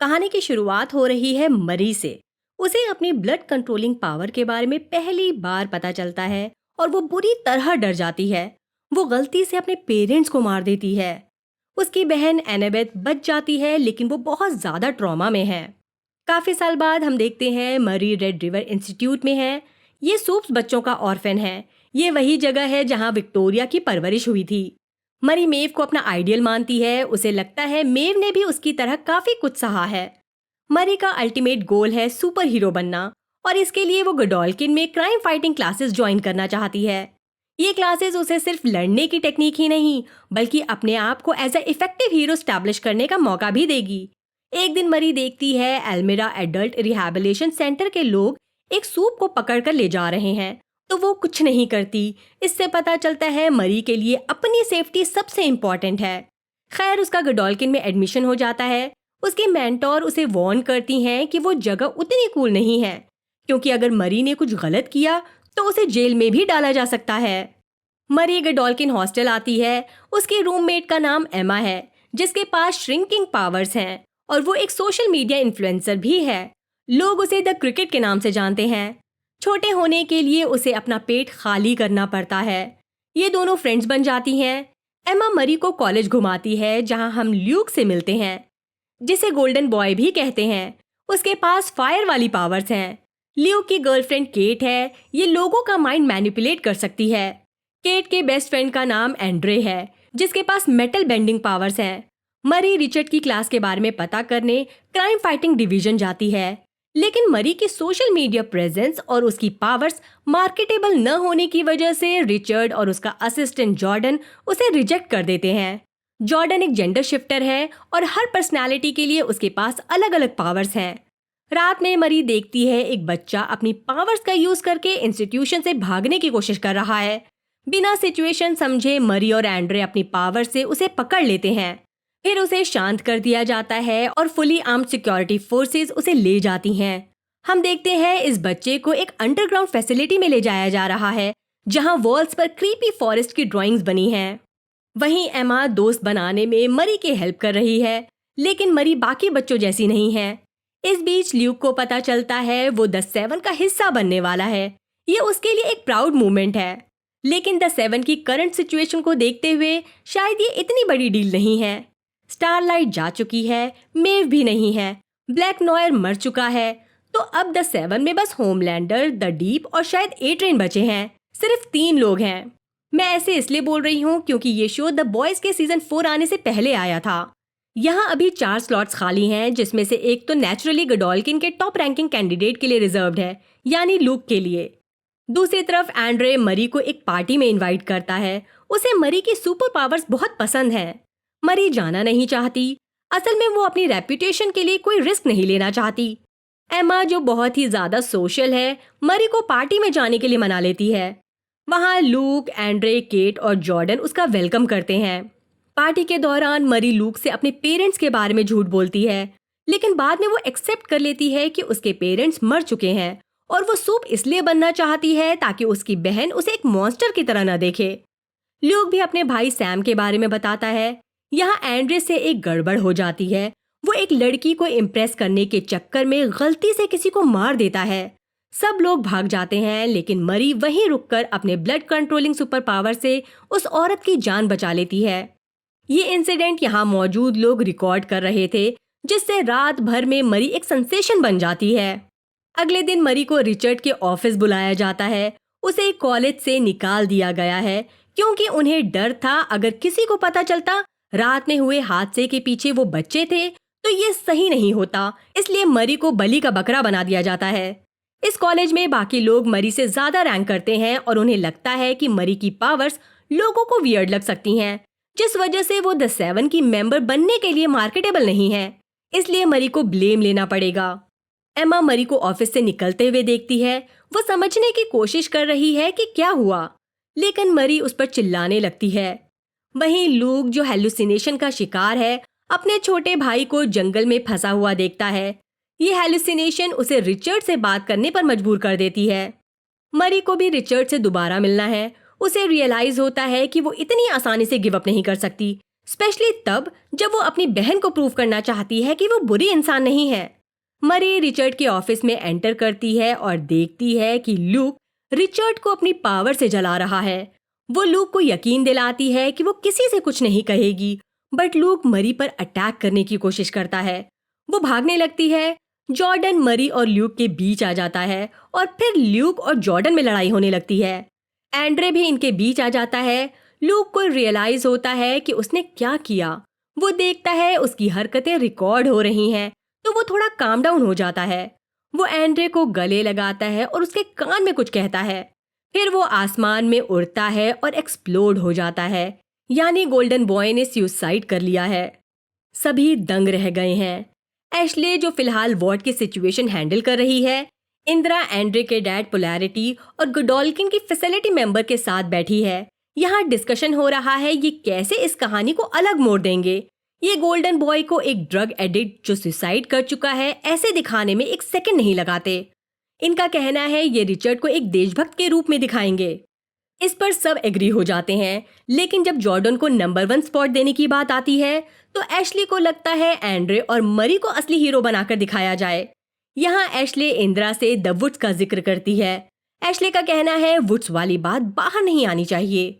कहानी की शुरुआत हो रही है मरी से। उसे अपनी ब्लड कंट्रोलिंग पावर के बारे में पहली बार पता चलता है और वो बुरी तरह डर जाती है। वो गलती से अपने पेरेंट्स को मार देती है। उसकी बहन एनाबेथ बच जाती है, लेकिन वो बहुत ज्यादा ट्रॉमा में है। काफी साल बाद हम देखते हैं मरी रेड रिवर इंस्टीट्यूट में है। ये सूप्स बच्चों का ऑर्फन है। ये वही जगह है जहाँ विक्टोरिया की परवरिश हुई थी। मरी मेव को अपना आइडियल मानती है। उसे लगता है मेव ने भी उसकी तरह काफी कुछ सहा है। मरी का अल्टीमेट गोल है सुपर हीरो बनना, और इसके लिए वो गोडोल्किन में क्राइम फाइटिंग क्लासेस ज्वाइन करना चाहती है। ये क्लासेस उसे सिर्फ लड़ने की टेक्निक ही नहीं, बल्कि अपने आप को as a effective hero establish करने का मौका भी देगी। एक दिन मरी देखती है एल्मिरा एडल्ट रिहैबिलिटेशन सेंटर के लोग एक सूप को पकड़कर ले जा रहे हैं, तो वो कुछ नहीं करती। इससे पता चलता है मरी के लिए अपनी सेफ्टी सबसे इम्पोर्टेंट है। खैर, उसका गोडोल्किन में एडमिशन हो जाता है। उसकी मेंटोर उसे वार्न करती हैं कि वो जगह उतनी कूल नहीं है, क्योंकि अगर मरी ने कुछ गलत किया तो उसे जेल में भी डाला जा सकता है। मरी गोडोल्किन हॉस्टल आती है। उसकी रूममेट का नाम एमा है, जिसके पास श्रिंकिंग पावर्स हैं, और वो एक सोशल मीडिया इन्फ्लुएंसर भी है। लोग उसे द क्रिकेट के नाम से जानते हैं। छोटे होने के लिए उसे अपना पेट खाली करना पड़ता है। ये दोनों फ्रेंड्स बन जाती हैं। एमा मरी को कॉलेज घुमाती है, जहां हम ल्यूक से मिलते हैं, जिसे गोल्डन बॉय भी कहते हैं। उसके पास फायर वाली पावर्स हैं। ल्यूक की गर्लफ्रेंड केट है। ये लोगों का माइंड मैनिपुलेट कर सकती है। केट के बेस्ट फ्रेंड का नाम एंड्रे है, जिसके पास मेटल बेंडिंग पावर्स हैं। मरी रिचर्ड की क्लास के बारे में पता करने क्राइम फाइटिंग डिवीजन जाती है, लेकिन मरी की सोशल मीडिया प्रेजेंस और उसकी पावर्स मार्केटेबल न होने की वजह से रिचर्ड और उसका असिस्टेंट जॉर्डन उसे रिजेक्ट कर देते हैं। जॉर्डन एक जेंडर शिफ्टर है और हर पर्सनालिटी के लिए उसके पास अलग अलग पावर्स हैं। रात में मरी देखती है एक बच्चा अपनी पावर्स का यूज करके इंस्टीट्यूशन से भागने की कोशिश कर रहा है। बिना सिचुएशन समझे मरी और एंड्रे अपनी पावर से उसे पकड़ लेते हैं। फिर उसे शांत कर दिया जाता है और फुली आर्म्ड सिक्योरिटी फोर्सेस उसे ले जाती हैं। हम देखते हैं इस बच्चे को एक अंडरग्राउंड फैसिलिटी में ले जाया जा रहा है, जहां वॉल्स पर क्रीपी फॉरेस्ट की ड्राइंग्स बनी हैं। वहीं एमा दोस्त बनाने में मरी की हेल्प कर रही है, लेकिन मरी बाकी बच्चों जैसी नहीं है। इस बीच ल्यूक को पता चलता है वो द सेवन का हिस्सा बनने वाला है। ये उसके लिए एक प्राउड मोमेंट है, लेकिन द सेवन की करंट सिचुएशन को देखते हुए शायद ये इतनी बड़ी डील नहीं है। स्टारलाइट जा चुकी है, मेव भी नहीं है, ब्लैक नॉयर मर चुका है, तो अब द सेवन में बस होमलैंडर, द डीप और शायद ए ट्रेन बचे हैं। सिर्फ 3 लोग हैं। मैं ऐसे इसलिए बोल रही हूँ क्योंकि ये शो द बॉयज के सीजन 4 आने से पहले आया था। यहाँ अभी 4 स्लॉट्स खाली हैं, जिसमें से एक तो नेचुरली गोडोल्किन के टॉप रैंकिंग कैंडिडेट के लिए रिजर्व्ड है, यानी लूक के लिए। दूसरी तरफ एंड्रे मरी को एक पार्टी में इनवाइट करता है। उसे मरी की सुपर पावर्स बहुत पसंद हैं। मरी जाना नहीं चाहती। असल में वो अपनी रेपुटेशन के लिए कोई रिस्क नहीं लेना चाहती। एमा, जो बहुत ही ज्यादा सोशल है, मरी को पार्टी में जाने के लिए मना लेती है। वहाँ लूक, एंड्रे, केट और जॉर्डन उसका वेलकम करते हैं। पार्टी के दौरान मरी लूक से अपने पेरेंट्स के बारे में झूठ बोलती है, लेकिन बाद में वो एक्सेप्ट कर लेती है कि उसके पेरेंट्स मर चुके हैं, और वो सूप इसलिए बनना चाहती है ताकि उसकी बहन उसे एक मॉन्स्टर की तरह न देखे। ल्यूक भी अपने भाई सैम के बारे में बताता है। यहाँ एंड्रे से एक गड़बड़ हो जाती है। वो एक लड़की को इम्प्रेस करने के चक्कर में गलती से किसी को मार देता है। सब लोग भाग जाते हैं, लेकिन मरी वहीं रुककर अपने ब्लड कंट्रोलिंग सुपर पावर से उस औरत की जान बचा लेती है। ये इंसिडेंट यहाँ मौजूद लोग रिकॉर्ड कर रहे थे, जिससे रात भर में मरी एक सेंसेशन बन जाती है। अगले दिन मरी को रिचर्ड के ऑफिस बुलाया जाता है। उसे कॉलेज से निकाल दिया गया है, क्योंकि उन्हें डर था अगर किसी को पता चलता रात में हुए हादसे के पीछे वो बच्चे थे तो ये सही नहीं होता। इसलिए मरी को बलि का बकरा बना दिया जाता है। इस कॉलेज में बाकी लोग मरी से ज्यादा रैंक करते हैं, और उन्हें लगता है कि मरी की पावर्स लोगों को वियर्ड लग सकती हैं, जिस वजह से वो द सेवन की मेंबर बनने के लिए मार्केटेबल नहीं है। इसलिए मरी को ब्लेम लेना पड़ेगा। एमा मरी को ऑफिस से निकलते हुए देखती है। वो समझने की कोशिश कर रही है कि क्या हुआ, लेकिन मरी उस पर चिल्लाने लगती है। वहीं लूक, जो हेलुसिनेशन का शिकार है, अपने छोटे भाई को जंगल में फंसा हुआ देखता है। ये हेलुसिनेशन उसे रिचर्ड से बात करने पर मजबूर कर देती है। मरी को भी रिचर्ड से दोबारा मिलना है। उसे रियलाइज होता है कि वो इतनी आसानी से गिव अप नहीं कर सकती, स्पेशली तब जब वो अपनी बहन को प्रूव करना चाहती है कि वो बुरी इंसान नहीं है। मरी रिचर्ड के ऑफिस में एंटर करती है और देखती है कि लूक रिचर्ड को अपनी पावर से जला रहा है। वो लूक को यकीन दिलाती है कि वो किसी से कुछ नहीं कहेगी, बट लूक मरी पर अटैक करने की कोशिश करता है। वो भागने लगती है। जॉर्डन मरी और ल्यूक के बीच आ जाता है और फिर ल्यूक और जॉर्डन में लड़ाई होने लगती है। एंड्रे भी इनके बीच आ जाता है। लूक को रियलाइज होता है कि उसने क्या किया। वो देखता है उसकी हरकतें रिकॉर्ड हो रही हैं, तो वो थोड़ा काम डाउन हो जाता है। वो एंड्रे को गले लगाता है और उसके कान में कुछ कहता है। फिर वो आसमान में उड़ता है और एक्सप्लोड हो जाता है, यानी गोल्डन बॉय ने सुसाइड कर लिया है। सभी दंग रह गए हैं। एशले जो फिलहाल वार्ड की सिचुएशन हैंडल कर रही है, इंदिरा एंड्रे के डैड पोलैरिटी और गुडॉल्किन की फैसिलिटी मेंबर के साथ बैठी है। यहाँ डिस्कशन हो रहा है ये कैसे इस कहानी को अलग मोड़ देंगे। ये गोल्डन बॉय को एक ड्रग एडिक्ट जो सुसाइड कर चुका है ऐसे दिखाने में एक सेकंड नहीं लगाते। इनका कहना है ये रिचर्ड को एक देशभक्त के रूप में दिखाएंगे। इस पर सब एग्री हो जाते हैं, लेकिन जब जॉर्डन को नंबर 1 स्पॉट देने की बात आती है तो एशली को लगता है एंड्रे और मरी को असली हीरो बनाकर दिखाया जाए। यहाँ एशले इंदिरा से द वुड्स का जिक्र करती है। एशले का कहना है वुड्स वाली बात बाहर नहीं आनी चाहिए।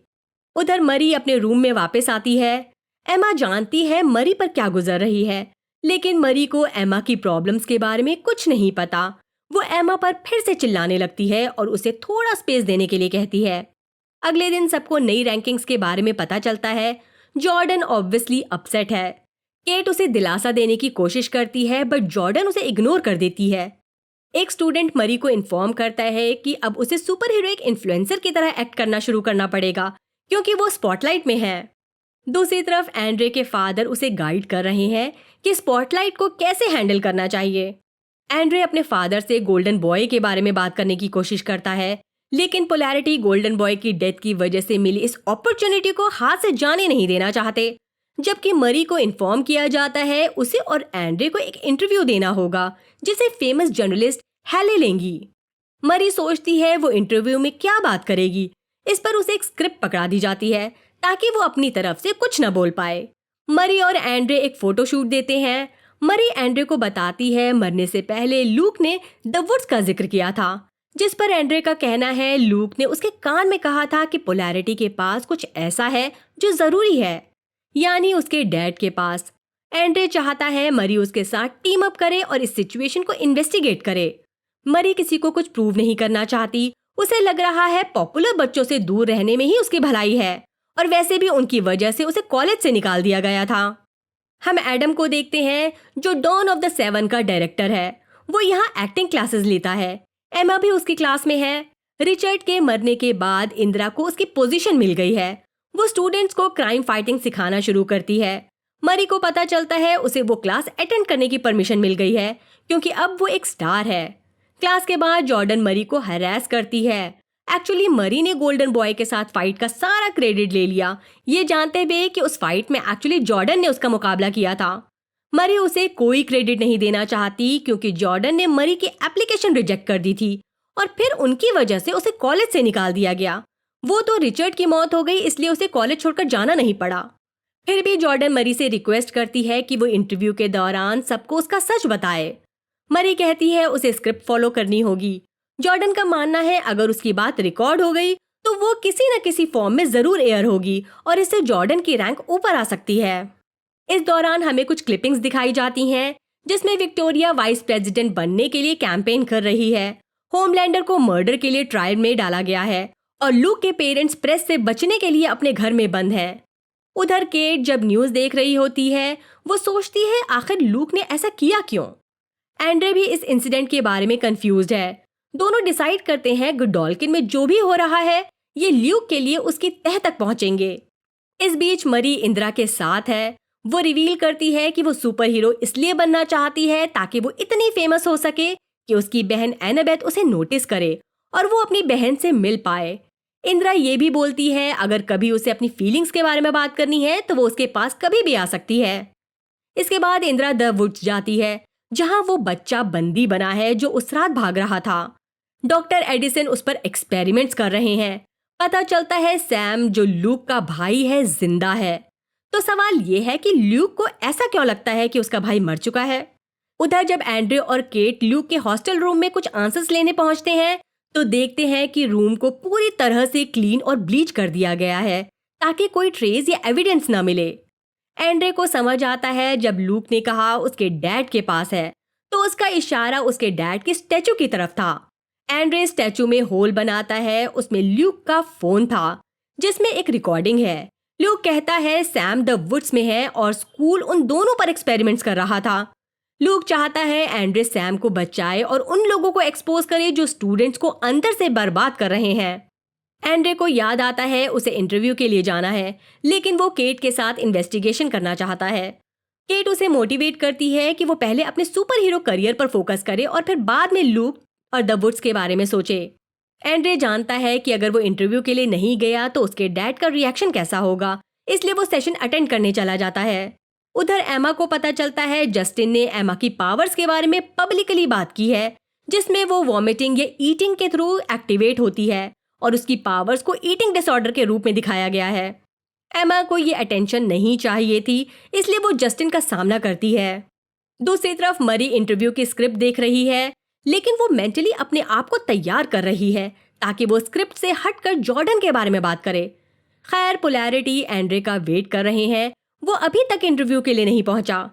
उधर मरी अपने रूम में वापस आती है। एमा जानती है मरी पर क्या गुजर रही है, लेकिन मरी को एमा की प्रॉब्लम्स के बारे में कुछ नहीं पता। वो एमा पर फिर से चिल्लाने लगती है और उसे थोड़ा स्पेस देने के लिए कहती है। अगले दिन सबको नई रैंकिंग्स के बारे में पता चलता है। जॉर्डन ऑब्वियसली अपसेट है। केट उसे दिलासा देने की कोशिश करती है, बट जॉर्डन उसे इग्नोर कर देती है। एक स्टूडेंट मरी को इन्फॉर्म करता है कि अब उसे सुपर हीरोइक इन्फ्लुएंसर की तरह एक्ट करना शुरू करना पड़ेगा, क्योंकि वो स्पॉटलाइट में है। दूसरी तरफ एंड्रे के फादर उसे गाइड कर रहे हैं कि स्पॉटलाइट को कैसे हैंडल करना चाहिए। एंड्रे अपने फादर से गोल्डन बॉय के बारे में बात करने की कोशिश करता है, लेकिन पोलैरिटी गोल्डन बॉय की डेथ की वजह से मिली इस अपॉर्चुनिटी को हाथ से जाने नहीं देना चाहते। जबकि मरी को इन्फॉर्म किया जाता है उसे और एंड्रे को एक इंटरव्यू देना होगा, जिसे फेमस जर्नलिस्ट हेले लेंगी। मरी सोचती है वो इंटरव्यू में क्या बात करेगी। इस पर उसे एक स्क्रिप्ट पकड़ा दी जाती है ताकि वो अपनी तरफ से कुछ न बोल पाए। मरी और एंड्रे एक फोटोशूट देते हैं। मरी एंड्रे को बताती है मरने से पहले लूक ने द वुड्स का जिक्र किया था, जिस पर एंड्रे का कहना है लूक ने उसके कान में कहा था कि पोलैरिटी के पास कुछ ऐसा है जो जरूरी है, यानी उसके डैड के पास। एंड्रे चाहता है मरी उसके साथ टीम अप करे और इस सिचुएशन को इन्वेस्टिगेट करे। मरी किसी को कुछ प्रूव नहीं करना चाहती। उसे लग रहा है पॉपुलर बच्चों से दूर रहने में ही उसकी भलाई है, और वैसे भी उनकी वजह से उसे कॉलेज से निकाल दिया गया था। हम एडम को देखते हैं जो डॉन ऑफ द 7 का डायरेक्टर है। वो यहाँ एक्टिंग क्लासेस लेता है। एमा भी उसकी क्लास में है। रिचर्ड के मरने के बाद इंदिरा को उसकी पोजीशन मिल गई है। वो स्टूडेंट्स को क्राइम फाइटिंग सिखाना शुरू करती है। मरी को पता चलता है उसे वो क्लास अटेंड करने की परमिशन मिल गई है, क्योंकि अब वो एक स्टार है। क्लास के बाद जॉर्डन मरी को हरास करती है। एक्चुअली मरी ने गोल्डन बॉय के साथ फाइट का सारा क्रेडिट ले लिया, ये जानते हुए कि उस फाइट में एक्चुअली जॉर्डन ने उसका मुकाबला किया था। मरी उसे कोई क्रेडिट नहीं देना चाहती, क्योंकि जॉर्डन ने मरी की एप्लीकेशन रिजेक्ट कर दी थी और फिर उनकी वजह से उसे कॉलेज से निकाल दिया गया। वो तो रिचर्ड की मौत हो गई, इसलिए उसे कॉलेज छोड़कर जाना नहीं पड़ा। फिर भी जॉर्डन मरी से रिक्वेस्ट करती है कि वो इंटरव्यू के दौरान सबको उसका सच बताए। मरी कहती है उसे स्क्रिप्ट फॉलो करनी होगी। जॉर्डन का मानना है अगर उसकी बात रिकॉर्ड हो गई तो वो किसी न किसी फॉर्म में जरूर एयर होगी और इससे जॉर्डन की रैंक ऊपर आ सकती है। इस दौरान हमें कुछ क्लिपिंग्स दिखाई जाती हैं, जिसमें विक्टोरिया वाइस प्रेसिडेंट बनने के लिए कैंपेन कर रही है। होमलैंडर को मर्डर के लिए ट्रायल में डाला गया है और लूक के पेरेंट्स प्रेस से बचने के लिए अपने घर में बंद हैं। उधर केट जब न्यूज देख रही होती है, वो सोचती है आखिर लूक ने ऐसा किया क्यों। एंड्रे भी इस इंसिडेंट के बारे में कंफ्यूज्ड है। दोनों डिसाइड करते हैं गुडॉल्किन में जो भी हो रहा है ये ल्यूक के लिए उसकी तह तक पहुंचेंगे। इस बीच मरी इंदिरा के साथ है। वो रिवील करती है कि वो सुपर हीरो इसलिए बनना चाहती है ताकि वो इतनी फेमस हो सके कि उसकी बहन एनाबेथ उसे नोटिस करे और वो अपनी बहन से मिल पाए। इंदिरा ये भी बोलती है अगर कभी उसे अपनी फीलिंग्स के बारे में बात करनी है तो वो उसके पास कभी भी आ सकती है। इसके बाद इंदिरा द वुड्स जाती है, जहां वो बच्चा बंदी बना है जो उस रात भाग रहा था। डॉक्टर एडिसन उस पर एक्सपेरिमेंट्स कर रहे हैं। पता चलता है सैम जो लूक का भाई है जिंदा है। तो सवाल ये है कि ल्यूक को ऐसा क्यों लगता है कि उसका भाई मर चुका है। उधर जब एंड्रे और केट ल्यूक के हॉस्टल रूम में कुछ आंसर्स लेने पहुंचते हैं तो देखते हैं कि रूम को पूरी तरह से क्लीन और ब्लीच कर दिया गया है ताकि कोई ट्रेस या एविडेंस ना मिले। एंड्रे को समझ आता है जब ल्यूक ने कहा उसके डैड के पास है तो उसका इशारा उसके डैड की स्टैचू की तरफ था। एंड्रे स्टैचू में होल बनाता है, उसमें ल्यूक का फोन था जिसमें एक रिकॉर्डिंग है। ल्यूक कहता है सैम द वुड्स में है और स्कूल उन दोनों पर एक्सपेरिमेंट्स कर रहा था। ल्यूक चाहता है एंड्रे सैम को बचाए और उन लोगों को एक्सपोज करे जो स्टूडेंट्स को अंदर से बर्बाद कर रहे हैं। एंड्रे को याद आता है उसे इंटरव्यू के लिए जाना है, लेकिन वो केट के साथ इन्वेस्टिगेशन करना चाहता है। केट उसे मोटिवेट करती है कि वो पहले अपने सुपर हीरो करियर पर फोकस करे और फिर बाद में ल्यूक और द वुड्स के बारे में सोचे। एंड्रे जानता है कि अगर वो इंटरव्यू के लिए नहीं गया तो उसके डैड का रिएक्शन कैसा होगा, इसलिए वो सेशन अटेंड करने चला जाता है। उधर एमा को पता चलता है जस्टिन ने एमा की पावर्स के बारे में पब्लिकली बात की है, जिसमें वो वॉमिटिंग या ईटिंग के थ्रू एक्टिवेट होती है और उसकी पावर्स को ईटिंग डिसऑर्डर के रूप में दिखाया गया है। एमा को ये अटेंशन नहीं चाहिए थी, इसलिए वो जस्टिन का सामना करती है। दूसरी तरफ मरी इंटरव्यू की स्क्रिप्ट देख रही है, लेकिन वो मेंटली अपने आप को तैयार कर रही है ताकि वो स्क्रिप्ट से हटकर जॉर्डन के बारे में बात करे। खैर, पोलैरिटी एंड्रे का वेट कर रहे हैं, वो अभी तक इंटरव्यू के लिए नहीं पहुंचा।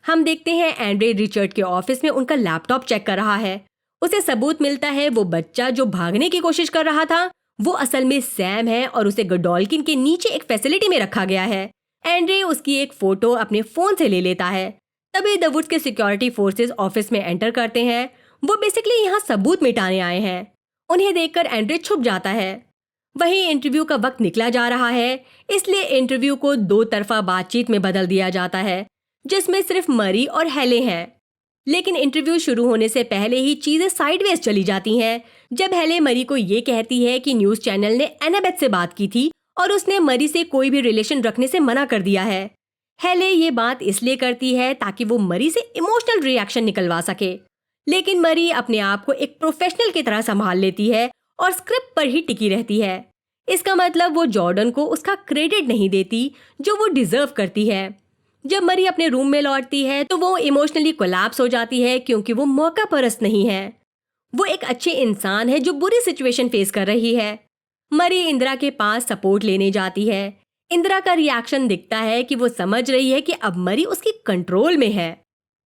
हम देखते हैं एंड्रे रिचर्ड के ऑफिस में उनका लैपटॉप चेक कर रहा है। उसे सबूत मिलता है वो बच्चा जो भागने की कोशिश कर रहा था वो असल में सैम है और उसे गडोल्किन के नीचे एक फैसिलिटी में रखा गया है। एंड्रे उसकी एक फोटो अपने फोन से ले लेता है। तभी द वुड्स के सिक्योरिटी फोर्सेस ऑफिस में एंटर करते हैं। वो बेसिकली यहाँ सबूत मिटाने आए हैं। उन्हें देखकर एंड्रे छुप जाता है। वहीं इंटरव्यू का वक्त निकला जा रहा है, इसलिए इंटरव्यू को दो तरफा बातचीत में बदल दिया जाता है जिसमें सिर्फ मरी और हेले हैं। लेकिन इंटरव्यू शुरू होने से पहले ही चीजें साइडवेज चली जाती हैं जब हेले मरी को ये कहती है कि न्यूज चैनल ने एनाबेथ से बात की थी और उसने मरी से कोई भी रिलेशन रखने से मना कर दिया है। हेले ये बात इसलिए करती है ताकि वो मरी से इमोशनल रिएक्शन निकलवा सके, लेकिन मरी अपने आप को एक प्रोफेशनल की तरह संभाल लेती है और स्क्रिप्ट पर ही टिकी रहती है। इसका मतलब वो जॉर्डन को उसका क्रेडिट नहीं देती जो वो डिजर्व करती है। जब मरी अपने रूम में लौटती है तो वो इमोशनली कोलैप्स हो जाती है क्योंकि वो मौका परस्त नहीं है। वो एक अच्छे इंसान है जो बुरी सिचुएशन फेस कर रही है। मरी इंदिरा के पास सपोर्ट लेने जाती है। इंदिरा का रिएक्शन दिखता है कि वो समझ रही है कि अब मरी उसकी कंट्रोल में है।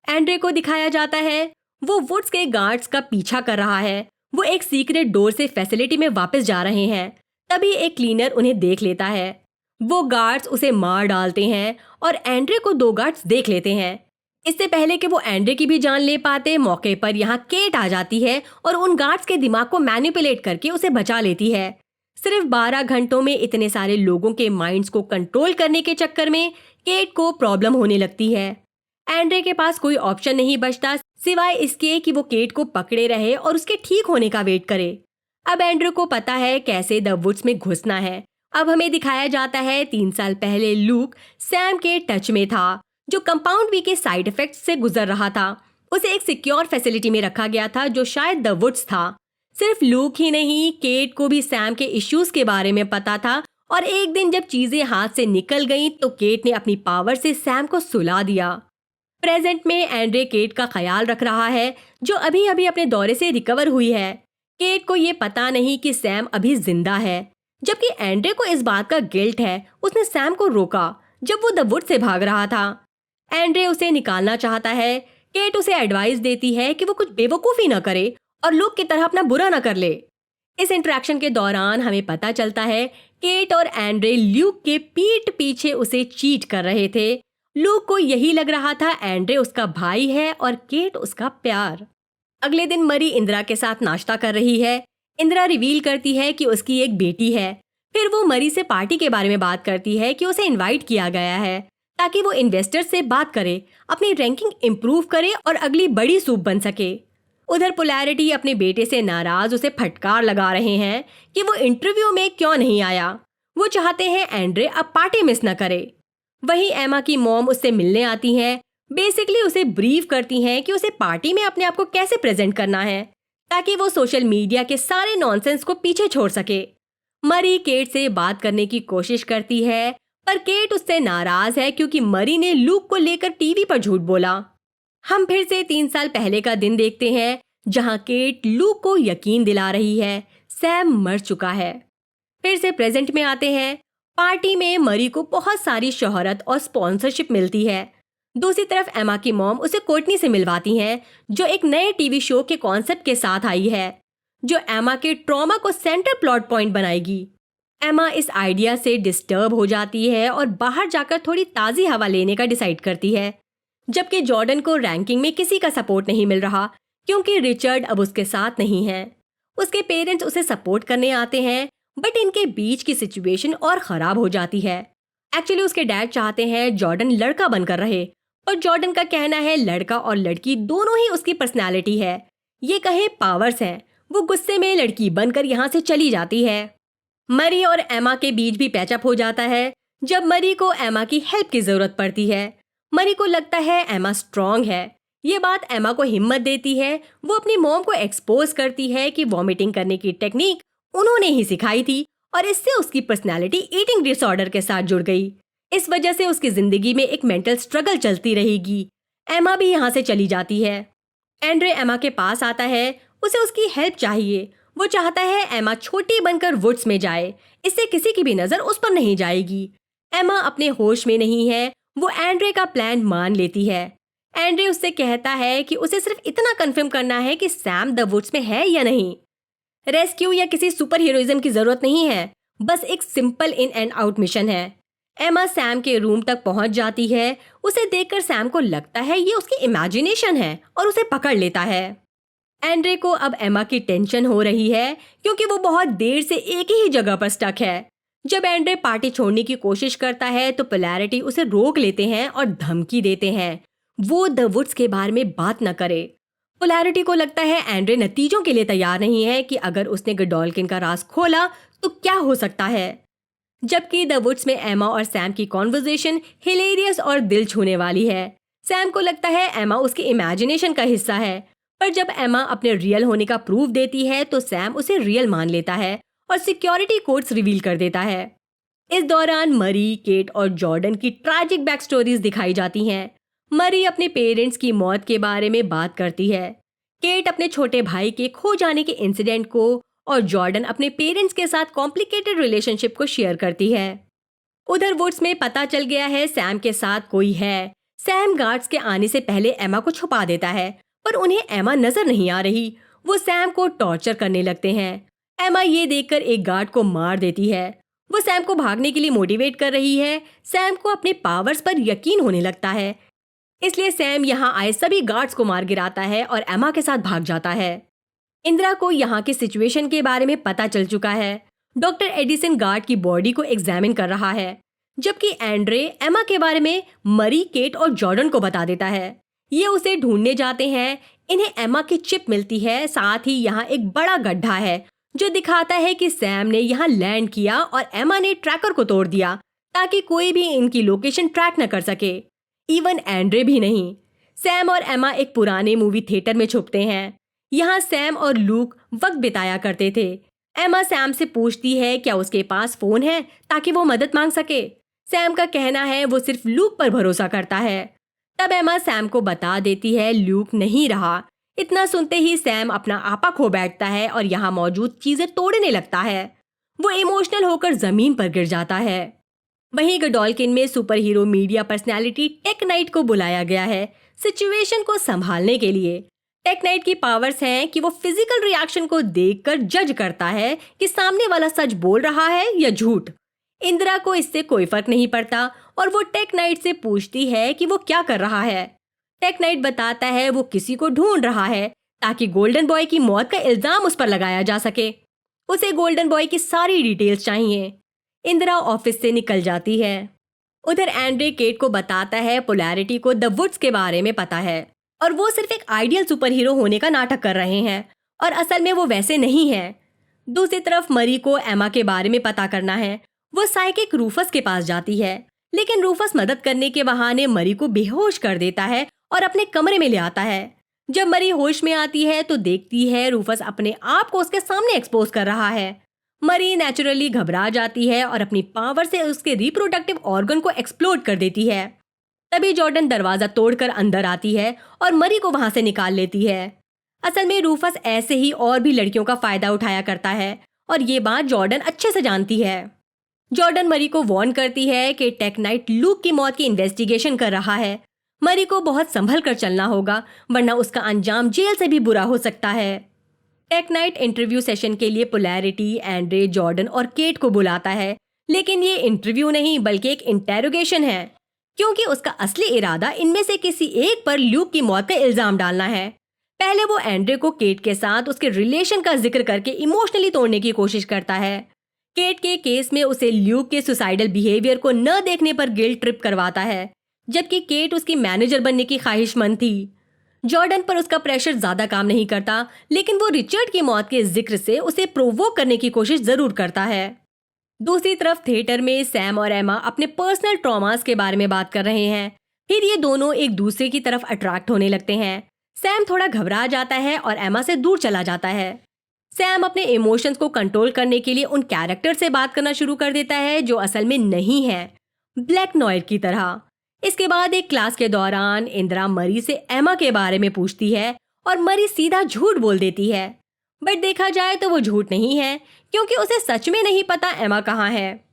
एंड्रे को दिखाया जाता है वो वुड्स के गार्ड्स का पीछा कर रहा है। वो एक सीक्रेट डोर से फैसिलिटी में वापस जा रहे हैं। तभी एक क्लीनर उन्हें देख लेता है। वो गार्ड्स उसे मार डालते हैं और एंड्रे को दो गार्ड्स देख लेते हैं। इससे पहले कि वो एंड्रे की भी जान ले पाते, मौके पर यहाँ केट आ जाती है और उन गार्ड्स के दिमाग को मैनिपुलेट करके उसे बचा लेती है। सिर्फ 12 घंटों में इतने सारे लोगों के माइंड्स को कंट्रोल करने के चक्कर में केट को प्रॉब्लम होने लगती है। एंड्रे के पास कोई ऑप्शन नहीं बचता सिवाय इसके कि वो केट को पकड़े रहे और उसके ठीक होने का वेट करे। अब एंड्रे को पता है कैसे द वुड्स में घुसना है। अब हमें दिखाया जाता है 3 साल पहले लूक सैम के टच में था, जो कंपाउंड वी के साइड इफेक्ट्स से गुजर रहा था। उसे एक सिक्योर फैसिलिटी में रखा गया था जो शायद द वुड्स था। सिर्फ लूक ही नहीं, केट को भी सैम के इश्यूज के बारे में पता था और एक दिन जब चीजें हाथ से निकल गईं तो केट ने अपनी पावर से सैम को सुला दिया। प्रेजेंट में एंड्रे केट का ख्याल रख रहा है जो अभी अभी अपने दौरे से रिकवर हुई है। केट को ये पता नहीं कि सैम अभी जिंदा है, जबकि एंड्रे को इस बात का गिल्ट है। उसने सैम को रोका जब वो द वुड से भाग रहा था। एंड्रे उसे निकालना चाहता है। केट उसे एडवाइस देती है कि वो कुछ बेवकूफ़ी न करे और लोग की तरह अपना बुरा न कर ले। इस इंटरेक्शन के दौरान हमें पता चलता है केट और एंड्रे ल्यूक के पीठ पीछे उसे चीट कर रहे थे। लूक को यही लग रहा था एंड्रे उसका भाई है और केट उसका प्यार। अगले दिन मरी इंदिरा के साथ नाश्ता कर रही है। इंदिरा रिवील करती है कि उसकी एक बेटी है। फिर वो मरी से पार्टी के बारे में बात करती है कि उसे इनवाइट किया गया है ताकि वो इन्वेस्टर्स से बात करे, अपनी रैंकिंग इम्प्रूव करे और अगली बड़ी सूप बन सके। उधर पोलैरिटी अपने बेटे से नाराज उसे फटकार लगा रहे हैं कि वो इंटरव्यू में क्यों नहीं आया। वो चाहते हैं एंड्रे अब पार्टी मिस न करे। वहीं एमा की मॉम उससे मिलने आती हैं। बेसिकली उसे ब्रीफ करती हैं कि उसे पार्टी में अपने आप को कैसे प्रेजेंट करना है ताकि वो सोशल मीडिया के सारे नॉनसेंस को पीछे छोड़ सके। मरी केट से बात करने की कोशिश करती है पर केट उससे नाराज है क्योंकि मरी ने लूक को लेकर टीवी पर झूठ बोला। हम फिर से 3 साल पहले का दिन देखते हैं, जहां केट लूक को यकीन दिला रही है सैम मर चुका है। फिर से प्रेजेंट में आते हैं। पार्टी में मरी को बहुत सारी शोहरत और स्पॉन्सरशिप मिलती है। दूसरी तरफ एमा की मॉम उसे कोर्टनी से मिलवाती हैं, जो एक नए टीवी शो के कॉन्सेप्ट के साथ आई है, जो एमा के ट्रॉमा को सेंटर प्लॉट पॉइंट बनाएगी। एमा इस आइडिया से डिस्टर्ब हो जाती है और बाहर जाकर थोड़ी ताज़ी हवा लेने का डिसाइड करती है। जबकि जॉर्डन को रैंकिंग में किसी का सपोर्ट नहीं मिल रहा, क्योंकि रिचर्ड अब उसके साथ नहीं है। उसके पेरेंट्स उसे सपोर्ट करने आते हैं, बट इनके बीच की सिचुएशन और ख़राब हो जाती है। एक्चुअली उसके डैड चाहते हैं जॉर्डन लड़का बनकर रहे, पर जॉर्डन का कहना है लड़का और लड़की दोनों ही उसकी पर्सनैलिटी है, ये कहें पावर्स हैं। वो गुस्से में लड़की बनकर यहाँ से चली जाती है। मरी और एमा के बीच भी पैचअप हो जाता है, जब मरी को एमा की हेल्प की ज़रूरत पड़ती है। मरी को लगता है एमा स्ट्रांग है। ये बात एमा को हिम्मत देती है। वो अपनी मॉम को एक्सपोज करती है कि वॉमिटिंग करने की टेक्निक उन्होंने ही सिखाई थी और इससे उसकी पर्सनालिटी ईटिंग डिसऑर्डर के साथ जुड़ गई। इस वजह से उसकी जिंदगी में एक मेंटल स्ट्रगल चलती रहेगी। एमा भी यहाँ से चली जाती है। एंड्रे एमा के पास आता है, उसे उसकी हेल्प चाहिए। वो चाहता है एमा छोटी बनकर वुड्स में जाए, इससे किसी की भी नज़र उस पर नहीं जाएगी। एमा अपने होश में नहीं है। वो एंड्रे का प्लान मान लेती है। एंड्रे उससे कहता है कि उसे सिर्फ इतना कंफर्म करना है कि सैम द वुड्स में है या नहीं। रेस्क्यू या किसी सुपर हीरोइज्म की जरूरत नहीं है, बस एक simple in and out mission है। एमा सैम के रूम तक पहुंच जाती है। उसे देखकर सैम को लगता है ये उसकी इमेजिनेशन है और उसे पकड़ लेता है। एंड्रे को अब एमा की टेंशन हो रही है, क्योंकि वो बहुत देर से एक ही जगह पर स्टक है। जब एंड्रे पार्टी छोड़ने की कोशिश करता है तो पोलैरिटी उसे रोक लेते हैं और धमकी देते हैं वो द वुड्स के बारे में बात न करे। पोलैरिटी को लगता है एंड्रे नतीजों के लिए तैयार नहीं है कि अगर उसने गडॉल्किन का राज खोला तो क्या हो सकता है। जबकि द वुड्स में एमा और सैम की कॉन्वर्सेशन हिलेरियस और दिल छूने वाली है। सैम को लगता है एमा उसकी इमेजिनेशन का हिस्सा है, पर जब एमा अपने रियल होने का प्रूफ देती है तो सैम उसे रियल मान लेता है और सिक्योरिटी कोड्स रिवील कर देता है। इस दौरान मरी, केट और जॉर्डन की ट्रैजिक बैक स्टोरीज दिखाई जाती हैं। मरी अपने पेरेंट्स की मौत के बारे में बात करती है, केट अपने छोटे भाई के खो जाने के इंसिडेंट को और जॉर्डन अपने पेरेंट्स के साथ कॉम्प्लिकेटेड रिलेशनशिप को शेयर करती है। उधर वुड्स में पता चल गया है सैम के साथ कोई है। सैम गार्ड्स के आने से पहले एमा को छुपा देता है, पर उन्हें एमा नजर नहीं आ रही। वो सैम को टॉर्चर करने लगते हैं। एमा ये देखकर एक गार्ड को मार देती है। वो सैम को भागने के लिए मोटिवेट कर रही है। सैम को अपने पावर्स पर यकीन होने लगता है, इसलिए सैम यहाँ आए सभी गार्ड्स को मार गिराता है और एमा के साथ भाग जाता है। इंदिरा को यहाँ की सिचुएशन के बारे में पता चल चुका है। डॉक्टर एडिसन गार्ड की बॉडी को एग्जामिन कर रहा है, जबकि एंड्रे एमा के बारे में मरी, केट और जॉर्डन को बता देता है। ये उसे ढूंढने जाते हैं। इन्हें एमा की चिप मिलती है। साथ ही यहाँ एक बड़ा गड्ढा है जो दिखाता है कि सैम ने यहाँ लैंड किया और एमा ने ट्रैकर को तोड़ दिया ताकि कोई भी इनकी लोकेशन ट्रैक न कर सके, इवन एंड्रे भी नहीं। सैम और एमा एक पुराने मूवी थिएटर में छुपते हैं। यहाँ सैम और लूक वक्त बिताया करते थे। एमा सैम से पूछती है क्या उसके पास फोन है ताकि वो मदद मांग सके। सैम का कहना है वो सिर्फ लूक पर भरोसा करता है। तब एमा सैम को बता देती है लूक नहीं रहा। इतना सुनते ही सैम अपना आपा खो बैठता है और यहाँ मौजूद चीजें तोड़ने लगता है। वो इमोशनल होकर जमीन पर गिर जाता है। वहीं गडॉल्किन में super hero media personality tech night को बुलाया गया है सिचुएशन को संभालने के लिए। टेक नाइट की पावर्स हैं कि वो फिजिकल रिएक्शन को देखकर जज करता है कि सामने वाला सच बोल रहा है या झूठ। इंदिरा को इससे कोई फर्क नहीं पड़ता और वो टेक नाइट से पूछती है कि वो क्या कर रहा है। टेक नाइट बताता है वो किसी को ढूंढ रहा है ताकि गोल्डन बॉय की मौत का इल्जाम उस पर लगाया जा सके। उसे गोल्डन बॉय की सारी डिटेल्स चाहिए। इंदिरा ऑफिस से निकल जाती है। उधर एंड्रे केट को बताता है पोलैरिटी को द वुड्स के बारे में पता है और वो सिर्फ एक आइडियल सुपर हीरो होने का नाटक कर रहे हैं और असल में वो वैसे नहीं है। दूसरी तरफ मरी को एमा के बारे में पता करना है। वो साइकिक रूफस के पास जाती है, लेकिन रूफस मदद करने के बहाने मरी को बेहोश कर देता है और अपने कमरे में ले आता है। जब मरी होश में आती है तो देखती है रूफस अपने आप को उसके सामने एक्सपोज कर रहा है। मरी नेचुरली घबरा जाती है और अपनी पावर से उसके रिप्रोडक्टिव ऑर्गन को एक्सप्लोड कर देती है। तभी जॉर्डन दरवाजा तोड़कर अंदर आती है और मरी को वहां से निकाल लेती है। असल में रूफस ऐसे ही और भी लड़कियों का फायदा उठाया करता है और ये बात जॉर्डन अच्छे से जानती है। जॉर्डन मरी को वार्न करती है कि टेक नाइट लूक की मौत की इन्वेस्टिगेशन कर रहा है। मरी को बहुत संभल कर चलना होगा, वरना उसका अंजाम जेल से भी बुरा हो सकता है। टेक नाइट इंटरव्यू सेशन के लिए पोलैरिटी, एंड्रे, जॉर्डन और केट को बुलाता है, लेकिन ये इंटरव्यू नहीं बल्कि एक इंटेरोगेशन है, क्योंकि उसका असली इरादा इनमें से किसी एक पर ल्यूक की मौत का इल्जाम डालना है। पहले वो एंड्रे को केट के साथ उसके रिलेशन का जिक्र करके इमोशनली तोड़ने की कोशिश करता है। केट के केस में उसे ल्यूक के सुसाइडल बिहेवियर को न देखने पर गिल्ट ट्रिप करवाता है, जबकि केट उसकी मैनेजर बनने की ख्वाहिशमंद थी। जॉर्डन पर उसका प्रेशर ज्यादा काम नहीं करता, लेकिन वो रिचर्ड की मौत के जिक्र से उसे प्रोवोक करने की कोशिश जरूर करता है। दूसरी तरफ थिएटर में सैम और एमा अपने पर्सनल ट्रॉमास के बारे में बात कर रहे हैं। फिर ये दोनों एक दूसरे की तरफ अट्रैक्ट होने लगते हैं। सैम थोड़ा घबरा जाता है और एमा से दूर चला जाता है। सैम अपने इमोशंस को कंट्रोल करने के लिए उन कैरेक्टर से बात करना शुरू कर देता है जो असल में नहीं है, ब्लैक नॉयर की तरह। इसके बाद एक क्लास के दौरान इंदिरा मरी से एमा के बारे में पूछती है और मरी सीधा झूठ बोल देती है। बट देखा जाए तो वो झूठ नहीं है, क्योंकि उसे सच में नहीं पता एमा कहाँ है।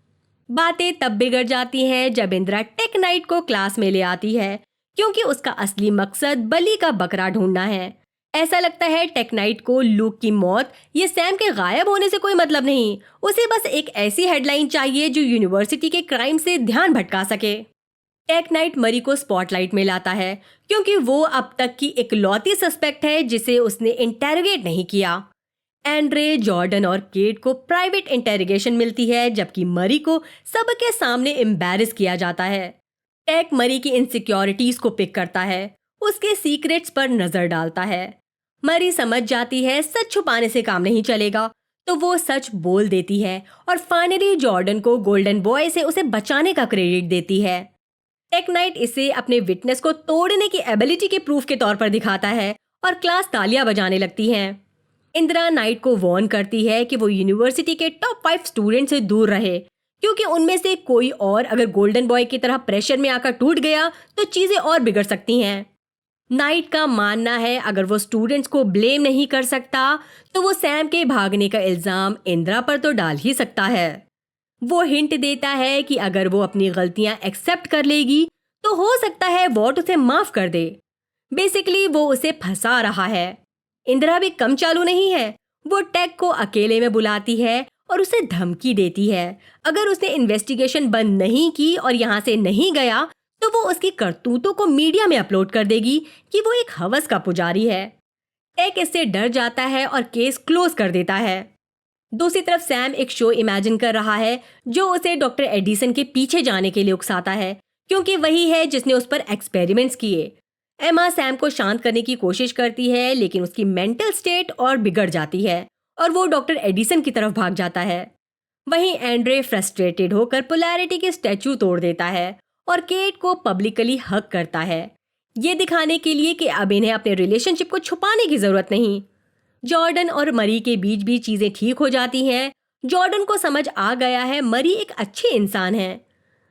बातें तब बिगड़ जाती हैं जब इंदिरा टेक नाइट को क्लास में ले आती है, क्योंकि उसका असली मकसद बलि का बकरा ढूंढना है। ऐसा लगता है टेक नाइट को लूक की मौत ये सैम के गायब होने से कोई मतलब नहीं, उसे बस एक ऐसी हेडलाइन चाहिए जो यूनिवर्सिटी के क्राइम से ध्यान भटका सके। टेक नाइट मरी को स्पॉटलाइट में लाता है, क्योंकि वो अब तक की इकलौती सस्पेक्ट है जिसे उसने इंटेरोगेट नहीं किया। एंड्रे, जॉर्डन और केट को प्राइवेट इंटेरोगेशन मिलती है, जबकि मरी को सबके सामने एम्बैरेस किया जाता है। टेक मरी की इनसिक्योरिटीज को पिक करता है, उसके सीक्रेट्स पर नजर डालता है। मरी समझ जाती है सच छुपाने से काम नहीं चलेगा, तो वो सच बोल देती है और फाइनली जॉर्डन को गोल्डन बॉय से उसे बचाने का क्रेडिट देती है। टेक नाइट इसे अपने विटनेस को तोड़ने की एबिलिटी के प्रूफ के तौर पर दिखाता है और क्लास तालियां बजाने लगती हैं। इंदिरा नाइट को वार्न करती है कि वो यूनिवर्सिटी के टॉप 5 स्टूडेंट से दूर रहे, क्योंकि उनमें से कोई और अगर गोल्डन बॉय की तरह प्रेशर में आकर टूट गया तो चीजें और बिगड़ सकती हैं। नाइट का मानना है अगर वो स्टूडेंट्स को ब्लेम नहीं कर सकता तो वो सैम के भागने का इल्जाम इंदिरा पर तो डाल ही सकता है। वो हिंट देता है कि अगर वो अपनी गलतियां एक्सेप्ट कर लेगी तो हो सकता है वॉट उसे माफ कर दे। बेसिकली वो उसे फंसा रहा है। इंदिरा भी कम चालू नहीं है, वो टेक को अकेले में बुलाती है और उसे धमकी देती है अगर उसने इन्वेस्टिगेशन बंद नहीं की और यहाँ से नहीं गया तो वो उसकी करतूतों को मीडिया में अपलोड कर देगी कि वो एक हवस का पुजारी है। टेक इससे डर जाता है और केस क्लोज कर देता है। दूसरी तरफ सैम एक शो इमेजिन कर रहा है जो उसे डॉक्टर एडिसन के पीछे जाने के लिए उकसाता है, क्योंकि वही है जिसने उस पर एक्सपेरिमेंट्स किए। एमा सैम को शांत करने की कोशिश करती है, लेकिन उसकी मेंटल स्टेट और बिगड़ जाती है और वो डॉक्टर एडिसन की तरफ भाग जाता है। वहीं एंड्रे फ्रस्ट्रेटेड होकर पोलैरिटी की स्टैचू तोड़ देता है और केट को पब्लिकली हग करता है, ये दिखाने के लिए कि अब इन्हें अपने रिलेशनशिप को छुपाने की जरूरत नहीं। जॉर्डन और मरी के बीच भी चीजें ठीक हो जाती हैं। जॉर्डन को समझ आ गया है मरी एक अच्छी इंसान है।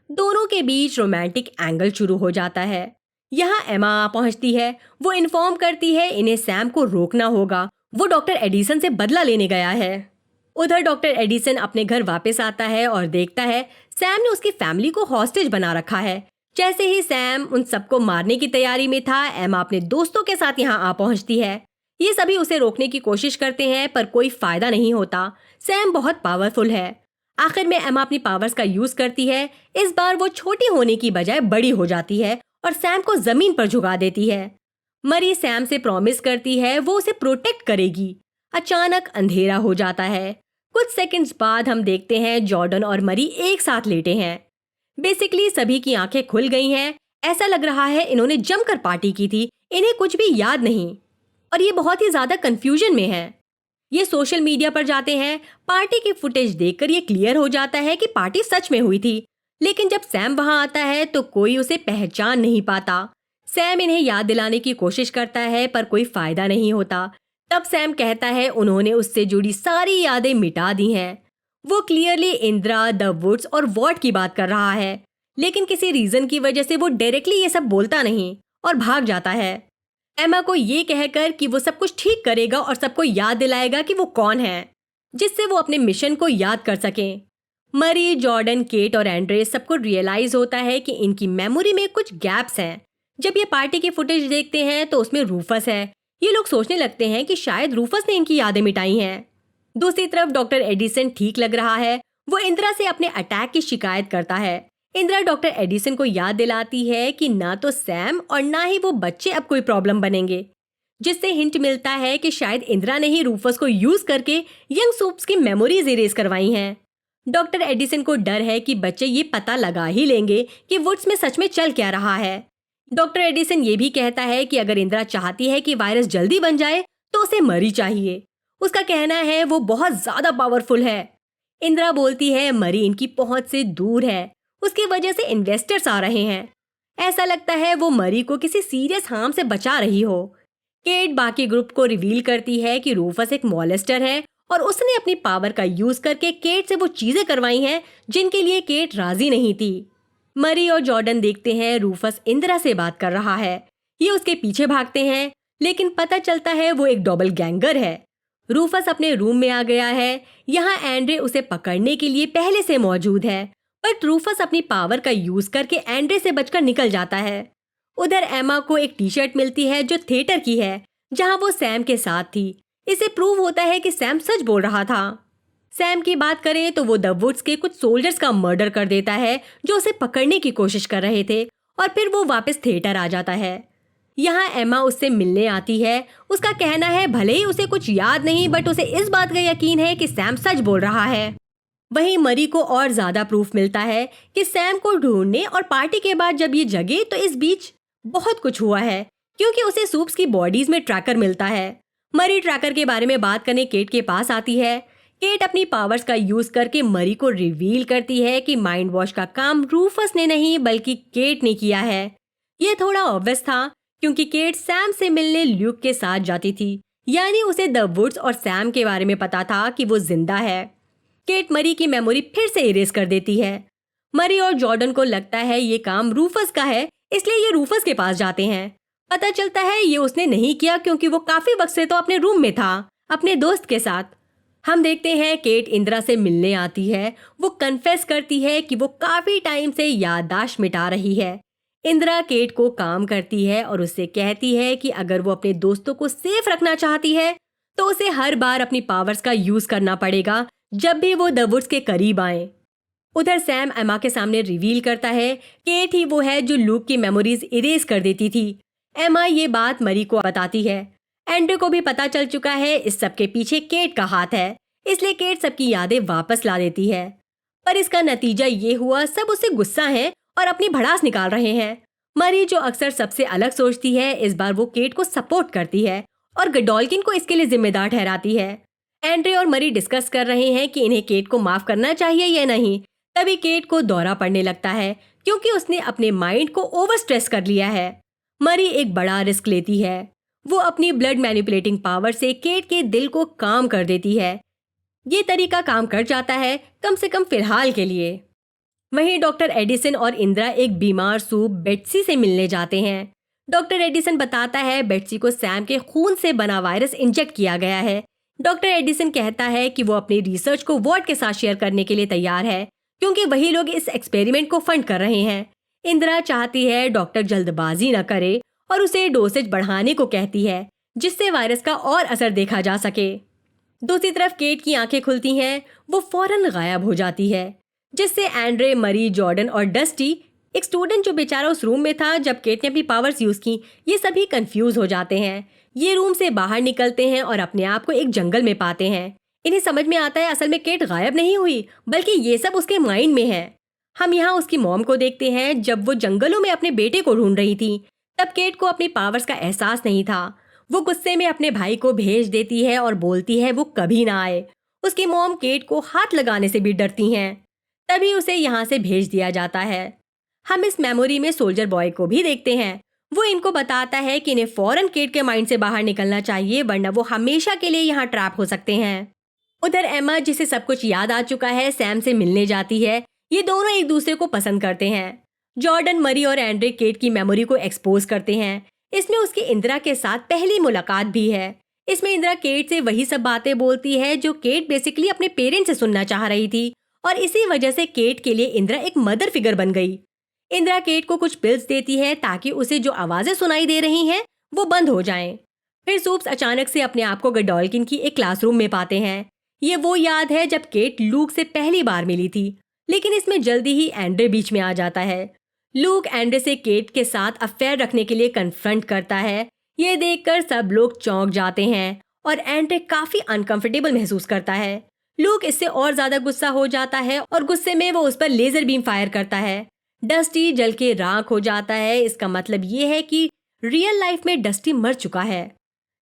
दोनों के बीच रोमांटिक एंगल शुरू हो जाता है। यहाँ एमा आ पहुंचती है। वो इन्फॉर्म करती है इन्हें सैम को रोकना होगा, वो डॉक्टर एडिसन से बदला लेने गया है। उधर डॉक्टर एडिसन अपने घर वापस आता है और देखता है सैम ने उसकी फैमिली को हॉस्टेज बना रखा है। जैसे ही सैम उन सबको मारने की तैयारी में था, एमा अपने दोस्तों के साथ यहाँ आ पहुंचती है। ये सभी उसे रोकने की कोशिश करते हैं, पर कोई फायदा नहीं होता। सैम बहुत पावरफुल है। आखिर में एमा अपनी पावर्स का यूज करती है। इस बार वो छोटी होने की बजाय बड़ी हो जाती है और सैम को जमीन पर झुका देती है। मरी सैम से प्रॉमिस करती है वो उसे प्रोटेक्ट करेगी। अचानक अंधेरा हो जाता है। कुछ सेकंड्स बाद हम देखते हैं जॉर्डन और मरी एक साथ लेटे हैं। बेसिकली सभी की आंखें खुल गई हैं। ऐसा लग रहा है इन्होंने जमकर पार्टी की थी, इन्हें कुछ भी याद नहीं और ये बहुत ही ज्यादा कंफ्यूजन में है। ये सोशल मीडिया पर जाते हैं। पार्टी की फुटेज देखकर ये क्लियर हो जाता है कि पार्टी सच में हुई थी, लेकिन जब सैम वहां आता है तो कोई उसे पहचान नहीं पाता। सैम इन्हें याद दिलाने की कोशिश करता है, पर कोई फायदा नहीं होता। तब सैम कहता है उन्होंने उससे जुड़ी सारी यादें मिटा दी हैं। वो क्लियरली इंदिरा, द वुड्स और वॉट की बात कर रहा है, लेकिन किसी रीजन की वजह से वो डायरेक्टली ये सब बोलता नहीं और भाग जाता है, एमा को ये कहकर कि वो सब कुछ ठीक करेगा और सबको याद दिलाएगा कि वो कौन है, जिससे वो अपने मिशन को याद कर सकें। मरी, जॉर्डन, केट और एंड्रे सबको रियलाइज होता है कि इनकी मेमोरी में कुछ गैप्स हैं। जब ये पार्टी की फुटेज देखते हैं तो उसमें रूफस है। ये लोग सोचने लगते हैं कि शायद रूफस ने इनकी यादें मिटाई हैं। दूसरी तरफ डॉक्टर एडिसन ठीक लग रहा है। वो इंदिरा से अपने अटैक की शिकायत करता है। इंदिरा डॉक्टर एडिसन को याद दिलाती है कि ना तो सैम और ना ही वो बच्चे अब कोई प्रॉब्लम बनेंगे, जिससे हिंट मिलता है कि शायद इंदिरा ने ही रूफस को यूज करके यंग सूप्स की मेमोरीज इरेज करवाई हैं। डॉक्टर एडिसन को डर है कि बच्चे ये पता लगा ही लेंगे कि वुड्स में सच में चल क्या रहा है। डॉक्टर एडिसन ये भी कहता है कि अगर इंदिरा चाहती है कि वायरस जल्दी बन जाए तो उसे मरी चाहिए। उसका कहना है वो बहुत ज्यादा पावरफुल है। इंदिरा बोलती है मरी इनकी पहुंच से दूर है, उसकी वजह से इन्वेस्टर्स आ रहे हैं। ऐसा लगता है वो मरी को किसी सीरियस हार्म से बचा रही हो। केट बाकी ग्रुप को रिवील करती है कि रूफस एक मॉलेस्टर है और उसने अपनी पावर का यूज करके केट से वो चीजें करवाई हैं जिनके लिए केट राजी नहीं थी। मरी और जॉर्डन देखते हैं रूफस इंदिरा से बात कर रहा है। ये उसके पीछे भागते हैं, लेकिन पता चलता है वो एक डबल गैंगर है। रूफस अपने रूम में आ गया है। यहाँ एंड्रे उसे पकड़ने के लिए पहले से मौजूद है, बट रूफस अपनी पावर का यूज करके एंड्रे से बचकर निकल जाता है। उधर एमा को एक टी शर्ट मिलती है जो थिएटर की है, जहाँ वो सैम के साथ थी। इसे प्रूव होता है कि सैम सच बोल रहा था। सैम की बात करें तो वो द वुड्स के कुछ सोल्जर्स का मर्डर कर देता है जो उसे पकड़ने की कोशिश कर रहे थे, और फिर वो वापस थिएटर आ जाता है। यहाँ एमा उससे मिलने आती है। उसका कहना है भले ही उसे कुछ याद नहीं, बट उसे इस बात का यकीन है कि सैम सच बोल रहा है। वहीं मरी को और ज्यादा प्रूफ मिलता है कि सैम को ढूंढने और पार्टी के बाद जब ये जगे तो इस बीच बहुत कुछ हुआ है, क्योंकि उसे सूप्स की बॉडीज में ट्रैकर मिलता है। मरी ट्रैकर के बारे में बात करने केट के पास आती है। केट अपनी पावर्स का यूज करके मरी को रिवील करती है कि माइंड वॉश का काम रूफस ने नहीं बल्कि केट ने किया है। ये थोड़ा ऑब्वियस था क्योंकि केट सैम से मिलने ल्यूक के साथ जाती थी, यानी उसे द वुड्स और सैम के बारे में पता था कि वो जिंदा है। केट मरी की मेमोरी फिर से इरेज कर देती है। मरी और जॉर्डन को लगता है ये काम रूफस का है, इसलिए ये रूफस के पास जाते हैं। पता चलता है ये उसने नहीं किया क्योंकि वो काफी वक्त से तो अपने रूम में था अपने दोस्त के साथ। हम देखते हैं केट इंदिरा से मिलने आती है। वो कन्फेस करती है कि वो काफी टाइम से याददाश्त मिटा रही है। इंदिरा केट को काम करती है और उससे कहती है कि अगर वो अपने दोस्तों को सेफ रखना चाहती है तो उसे हर बार अपनी पावर्स का यूज करना पड़ेगा जब भी वो द वुड्स के करीब आए। उधर सैम एमा के सामने रिवील करता है केट ही वो है जो लूक की मेमोरीज इरेज कर देती थी। एमा ये बात मरी को बताती है। एंड्रे को भी पता चल चुका है इस सब के पीछे केट का हाथ है, इसलिए केट सबकी यादें वापस ला देती है। पर इसका नतीजा ये हुआ सब उससे गुस्सा हैं और अपनी भड़ास निकाल रहे हैं। मरी जो अक्सर सबसे अलग सोचती है, इस बार वो केट को सपोर्ट करती है और गडोल्किन को इसके लिए जिम्मेदार ठहराती है। एंड्रे और मरी डिस्कस कर रहे हैं कि इन्हें केट को माफ करना चाहिए या नहीं। तभी केट को दौरा पड़ने लगता है क्योंकि उसने अपने माइंड को ओवर स्ट्रेस कर लिया है। मरी एक बड़ा रिस्क लेती है। वो अपनी ब्लड मैनिपुलेटिंग पावर से केट के दिल को काम कर देती है। ये तरीका काम कर जाता है, कम से कम फिलहाल के लिए। वहीं डॉक्टर एडिसन और इंदिरा एक बीमार सूप बेट्सी से मिलने जाते हैं। डॉक्टर एडिसन बताता है बेट्सी को सैम के खून से बना वायरस इंजेक्ट किया गया है। डॉक्टर एडिसन कहता है कि वो अपनी रिसर्च को वॉर्ड के साथ शेयर करने के लिए तैयार है क्योंकि वही लोग इस एक्सपेरिमेंट को फंड कर रहे हैं। इंदिरा चाहती है डॉक्टर जल्दबाजी न करे और उसे डोसेज बढ़ाने को कहती है जिससे वायरस का और असर देखा जा सके। दूसरी तरफ केट की आंखें खुलती हैं। वो फौरन गायब हो जाती है, जिससे एंड्रे, मरी, जॉर्डन और डस्टी, एक स्टूडेंट जो बेचारा उस रूम में था जब केट ने अपनी पावर्स यूज की, ये सभी कंफ्यूज हो जाते हैं। ये रूम से बाहर निकलते हैं और अपने आप को एक जंगल में पाते हैं। इन्हें समझ में आता है असल में केट गायब नहीं हुई बल्कि ये सब उसके माइंड में है। हम यहाँ उसकी मॉम को देखते हैं। जब वो जंगलों में अपने बेटे को ढूंढ रही थी तब केट को अपनी पावर्स का एहसास नहीं था। वो गुस्से में अपने भाई को भेज देती है और बोलती है वो कभी ना आए। उसकी मॉम केट को हाथ लगाने से भी डरती हैं। तभी उसे यहाँ से भेज दिया जाता है। हम इस मेमोरी में सोल्जर बॉय को भी देखते हैं। वो इनको बताता है कि इन्हें फौरन केट के माइंड से बाहर निकलना चाहिए वरना वो हमेशा के लिए यहाँ ट्रैप हो सकते हैं। उधर एमा, जिसे सब कुछ याद आ चुका है, सैम से मिलने जाती है। ये दोनों एक दूसरे को पसंद करते हैं। जॉर्डन, मरी और एंड्रे केट की मेमोरी को एक्सपोज करते हैं। इसमें उसकी इंदिरा के साथ पहली मुलाकात भी है। इसमें इंदिरा केट से वही सब बातें बोलती है जो केट बेसिकली अपने पेरेंट्स से सुनना चाह रही थी, और इसी वजह से केट के लिए इंदिरा एक मदर फिगर बन गई। इंदिरा केट को कुछ पिल्स देती है ताकि उसे जो आवाजें सुनाई दे रही हैं वो बंद हो जाएं। फिर सूप्स अचानक से अपने आप को गडॉल्किन की एक क्लासरूम में पाते हैं। ये वो याद है जब केट लूक से पहली बार मिली थी, लेकिन इसमें जल्दी ही एंड्रे बीच में आ जाता है। लूक एंड्रे से केट के साथ अफेयर रखने के लिए कन्फ्रंट करता है। ये देखकर सब लोग चौंक जाते हैं और एंड्रे काफी अनकंफर्टेबल महसूस करता है। लूक इससे और ज्यादा गुस्सा हो जाता है और गुस्से में वो उस पर लेजर बीम फायर करता है। डस्टी जल के राख हो जाता है। इसका मतलब ये है कि रियल लाइफ में डस्टी मर चुका है।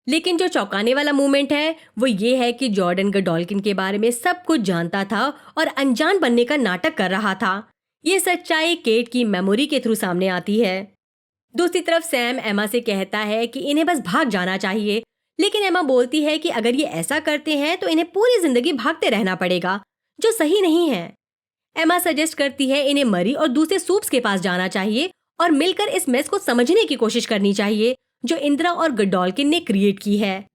लेकिन जो चौंकाने वाला मोमेंट है वो ये है कि जॉर्डन गडॉल्किन के बारे में सब कुछ जानता था और अनजान बनने का नाटक कर रहा था। ये सच्चाई केट की मेमोरी के थ्रू सामने आती है। दूसरी तरफ सैम एमा से कहता है कि इन्हें बस भाग जाना चाहिए, लेकिन एमा बोलती है कि अगर ये ऐसा करते हैं तो इन्हें पूरी जिंदगी भागते रहना पड़ेगा, जो सही नहीं है। एमा सजेस्ट करती है इन्हें मरी और दूसरे सूप्स के पास जाना चाहिए और मिलकर इस मेस को समझने की कोशिश करनी चाहिए जो इंदिरा और गडॉल्किन ने क्रिएट की है।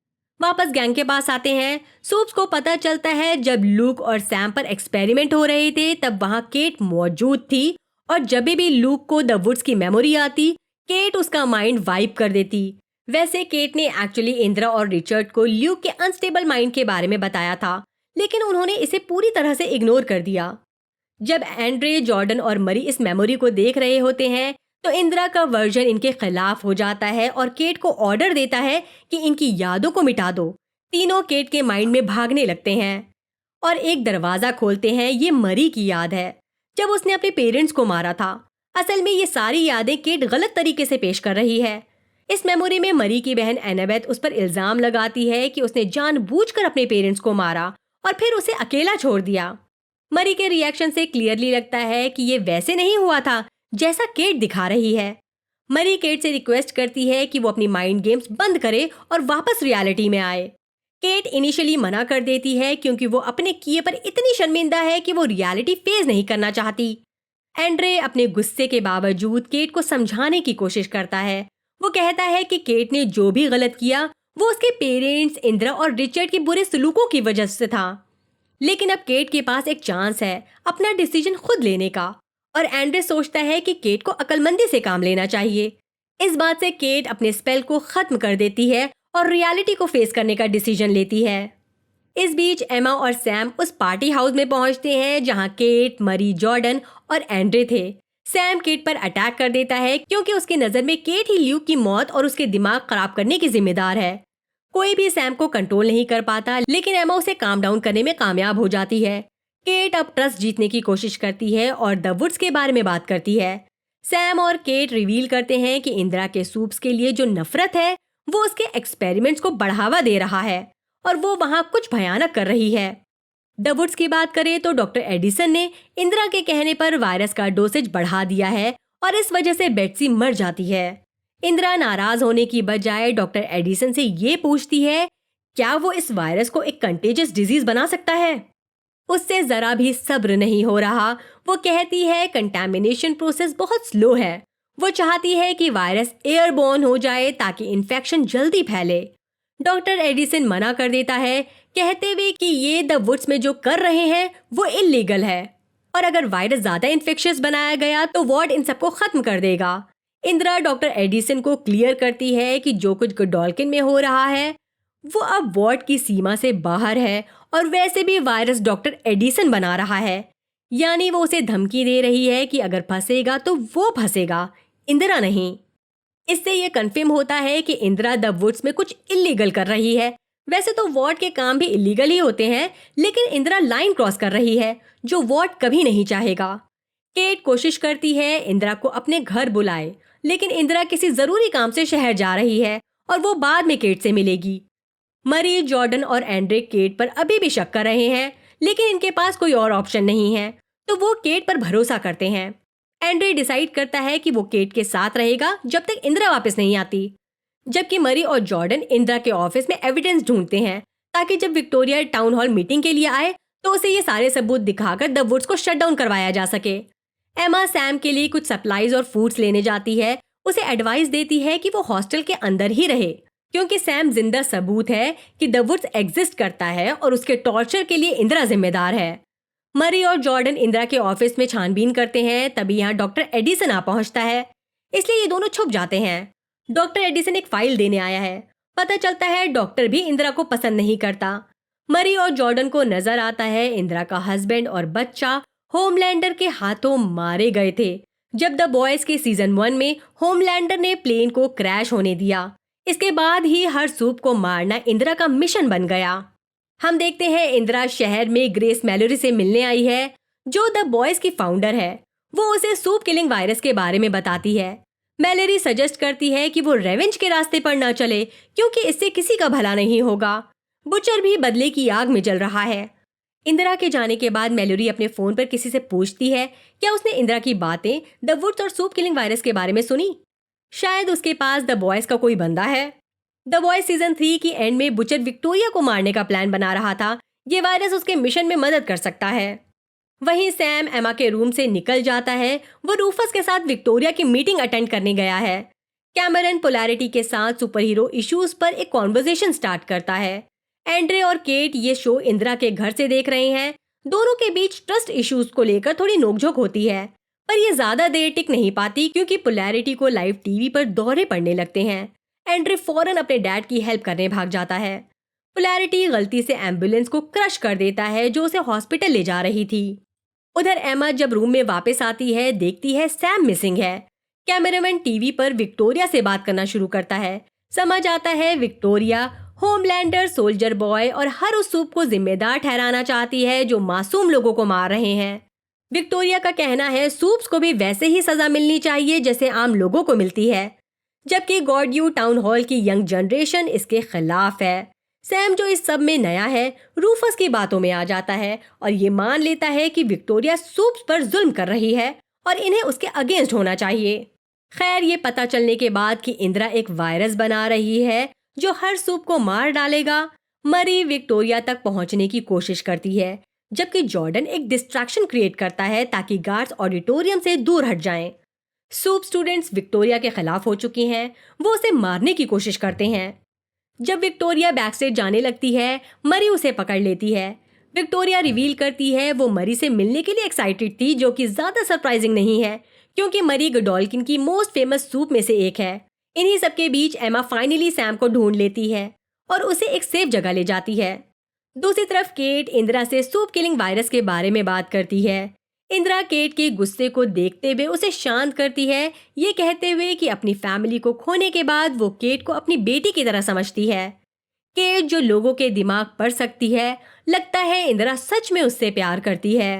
वापस गैंग के पास आते हैं। सूप्स को पता चलता है जब लूक और सैम पर एक्सपेरिमेंट हो रहे थे तब वहां केट मौजूद थी, और जब भी लूक को द वुड्स की मेमोरी आती, केट उसका माइंड वाइप कर देती। वैसे केट ने एक्चुअली इंदिरा और रिचर्ड को ल्यूक के अनस्टेबल माइंड के बारे में बताया था, लेकिन उन्होंने इसे पूरी तरह से इग्नोर कर दिया। जब एंड्रे, जॉर्डन और मरी इस मेमोरी को देख रहे होते हैं तो इंदिरा का वर्जन इनके खिलाफ हो जाता है और केट को ऑर्डर देता है कि इनकी यादों को मिटा दो। तीनों केट के माइंड में भागने लगते हैं और एक दरवाजा खोलते हैं। ये मरी की याद है, जब उसने अपने पेरेंट्स को मारा था। असल में ये सारी यादें केट गलत तरीके से पेश कर रही है। इस मेमोरी में मरी की बहन एनाबेथ उस पर इल्जाम लगाती है कि उसने जानबूझकर अपने पेरेंट्स को मारा और फिर उसे अकेला छोड़ दिया। मरी के रिएक्शन से क्लियरली लगता है कि ये वैसे नहीं हुआ था जैसा केट दिखा रही है। मरी केट से रिक्वेस्ट करती है कि वो अपनी माइंड गेम्स बंद करे और वापस रियलिटी में आए। केट इनिशियली मना कर देती है क्योंकि वो अपने किए पर इतनी शर्मिंदा है कि वो रियलिटी फेस नहीं करना चाहती। एंड्रे अपने गुस्से के बावजूद केट को समझाने की कोशिश करता है। वो कहता है कि केट ने जो भी गलत किया वो उसके पेरेंट्स, इंदिरा और रिचर्ड के बुरे सलूकों की वजह से था। लेकिन अब केट के पास एक चांस है अपना डिसीजन खुद लेने का, और एंड्रे सोचता है कि केट को अक्लमंदी से काम लेना चाहिए। इस बात से केट अपने स्पेल को खत्म कर देती है और रियलिटी को फेस करने का डिसीजन लेती है। इस बीच एमा और सैम उस पार्टी हाउस में पहुंचते हैं जहां केट, मरी, जॉर्डन और एंड्रे थे। सैम केट पर अटैक कर देता है क्योंकि उसकी नजर में केट ही ल्यूक की मौत और उसके दिमाग खराब करने की जिम्मेदार है। कोई भी सैम को कंट्रोल नहीं कर पाता, लेकिन एमा उसे काम डाउन करने में कामयाब हो जाती है। केट अब ट्रस्ट जीतने की कोशिश करती है और द वुड्स के बारे में बात करती है। सैम और केट रिवील करते हैं कि इंदिरा के सूप्स के लिए जो नफरत है वो उसके एक्सपेरिमेंट्स को बढ़ावा दे रहा है और वो वहां कुछ भयानक कर रही है। द वुड्स की बात करें तो डॉक्टर एडिसन ने इंदिरा के कहने पर वायरस का डोसेज बढ़ा दिया है और इस वजह से बेट्सी मर जाती है। इंदिरा नाराज होने की बजाय डॉक्टर एडिसन से ये पूछती है क्या वो इस वायरस को एक कंटेजियस डिजीज बना सकता है। उससे जरा भी सब्र नहीं हो रहा। वो कहती है कंटैमिनेशन प्रोसेस बहुत स्लो है। वो चाहती है कि वायरस एयरबोर्न हो जाए ताकि इन्फेक्शन जल्दी फैले। डॉक्टर एडिसन मना कर देता है, कहते हुए कि ये द वुड्स में जो कर रहे हैं वो इल्लीगल है और अगर वायरस ज्यादा इन्फेक्शियस बनाया गया तो वार्ड इन सबको खत्म कर देगा। इंदिरा डॉक्टर एडिसन को क्लियर करती है कि जो कुछ गडॉल्किन में हो रहा है वो अब वार्ड की सीमा से बाहर है और वैसे भी वायरस डॉक्टर एडिसन बना रहा है, यानी वो उसे धमकी दे रही है कि अगर फंसेगा तो वो फंसेगा, इंदिरा नहीं। इससे ये कंफर्म होता है कि इंदिरा द वुड्स में कुछ इलीगल कर रही है। वैसे तो वार्ड के काम भी इलीगल ही होते हैं, लेकिन इंदिरा लाइन क्रॉस कर रही है जो वार्ड कभी नहीं चाहेगा। केट कोशिश करती है इंदिरा को अपने घर बुलाए, लेकिन इंदिरा किसी जरूरी काम से शहर जा रही है और वो बाद में केट से मिलेगी। मरी, जॉर्डन और एंड्रे केट पर अभी भी शक कर रहे हैं, लेकिन इनके पास कोई और ऑप्शन नहीं है, तो वो केट पर भरोसा करते हैं। एंड्रे डिसाइड करता है कि वो केट के साथ रहेगा जब तक इंदिरा वापस नहीं आती, जबकि मरी और जॉर्डन इंदिरा के ऑफिस में एविडेंस ढूंढते हैं ताकि जब विक्टोरिया टाउन हॉल मीटिंग के लिए आए तो उसे ये सारे सबूत दिखाकर द वुड्स को शट डाउन करवाया जा सके। एमा सैम के लिए कुछ सप्लाईज और फूड्स लेने जाती है। उसे एडवाइस देती है कि वो हॉस्टल के अंदर ही रहे, क्योंकि सैम जिंदा सबूत है कि द वुड्स एग्जिस्ट करता है और उसके टॉर्चर के लिए इंदिरा जिम्मेदार है। मरी और जॉर्डन इंदिरा के ऑफिस में छानबीन करते हैं, तभी यहाँ डॉक्टर एडिसन आ पहुंचता है, इसलिए ये दोनों छुप जाते हैं। डॉक्टर एडिसन एक फाइल देने आया है। पता चलता है डॉक्टर भी इंदिरा को पसंद नहीं करता। मरी और जॉर्डन को नजर आता है इंदिरा का हस्बैंड और बच्चा होमलैंडर के हाथों मारे गए थे जब द बॉयज के सीजन 1 में होमलैंडर ने प्लेन को क्रैश होने दिया। इसके बाद ही हर सूप को मारना इंदिरा का मिशन बन गया। हम देखते हैं इंदिरा शहर में ग्रेस मैलोरी से मिलने आई है, जो द बॉयज की फाउंडर है। वो उसे सूप किलिंग वायरस के बारे में बताती है। मैलोरी सजेस्ट करती है कि वो रेवेंज के रास्ते पर न चले, क्योंकि इससे किसी का भला नहीं होगा। बुचर भी बदले की आग में जल रहा है। इंदिरा के जाने के बाद मैलोरी अपने फोन पर किसी से पूछती है क्या उसने इंदिरा की बातें द वुड्स और सूप किलिंग वायरस के बारे में सुनी। शायद उसके पास द बॉयज का कोई बंदा है। द बॉयज सीजन 3 की एंड में बुचर विक्टोरिया को मारने का प्लान बना रहा था। ये वायरस उसके मिशन में मदद कर सकता है। वहीं सैम एमा के रूम से निकल जाता है। वो रूफस के साथ विक्टोरिया की मीटिंग अटेंड करने गया है। कैमरन पोलैरिटी के साथ सुपर हीरो इश्यूज पर एक कॉन्वर्सेशन स्टार्ट करता है। एंड्रे और केट ये शो इंदिरा के घर से देख रहे हैं। दोनों के बीच ट्रस्ट इश्यूज को लेकर थोड़ी नोकझोंक होती है, पर ये ज्यादा देर टिक नहीं पाती क्योंकि पोलैरिटी को लाइव टीवी पर दौरे पड़ने लगते हैं। एंड्रे फौरन अपने डैड की हेल्प करने भाग जाता है। पोलैरिटी गलती से एम्बुलेंस को क्रश कर देता है जो उसे हॉस्पिटल ले जा रही थी। उधर एमा जब रूम में वापस आती है, देखती है सैम मिसिंग है। कैमरामैन टीवी पर विक्टोरिया से बात करना शुरू करता है। समझ आता है विक्टोरिया होमलैंडर, सोल्जर बॉय और हर उस सूप को जिम्मेदार ठहराना चाहती है जो मासूम लोगों को मार रहे हैं। विक्टोरिया का कहना है सूप्स को भी वैसे ही सजा मिलनी चाहिए जैसे आम लोगों को मिलती है, जबकि गॉडयू टाउन हॉल की यंग जनरेशन इसके खिलाफ है। सैम जो इस सब में नया है, रूफस की बातों में आ जाता है और ये मान लेता है कि विक्टोरिया सूप्स पर जुल्म कर रही है और इन्हें उसके अगेंस्ट होना चाहिए। खैर, ये पता चलने के बाद कि इंदिरा एक वायरस बना रही है जो हर सूप को मार डालेगा, मरी विक्टोरिया तक पहुंचने की कोशिश करती है, जबकि जॉर्डन एक डिस्ट्रैक्शन क्रिएट करता है ताकि गार्ड्स ऑडिटोरियम से दूर हट जाएं। सूप स्टूडेंट्स विक्टोरिया के खिलाफ हो चुकी हैं। वो उसे मारने की कोशिश करते हैं। जब विक्टोरिया बैकस्टेज जाने लगती है, मरी उसे पकड़ लेती है। विक्टोरिया रिवील करती है वो मरी से मिलने के लिए एक्साइटेड थी, जो कि ज्यादा सरप्राइजिंग नहीं है क्योंकि मरी गडोल्किन की मोस्ट फेमस सूप में से एक है। इन्हीं सबके बीच एमा फाइनली सैम को ढूंढ लेती है और उसे एक सेफ जगह ले जाती है। दूसरी तरफ केट इंदिरा से सूप किलिंग वायरस के बारे में बात करती है। इंदिरा केट के गुस्से को देखते हुए उसे शांत करती है, ये कहते हुए कि अपनी फैमिली को खोने के बाद वो केट को अपनी बेटी की तरह समझती है। केट जो लोगों के दिमाग पढ़ सकती है, लगता है इंदिरा सच में उससे प्यार करती है।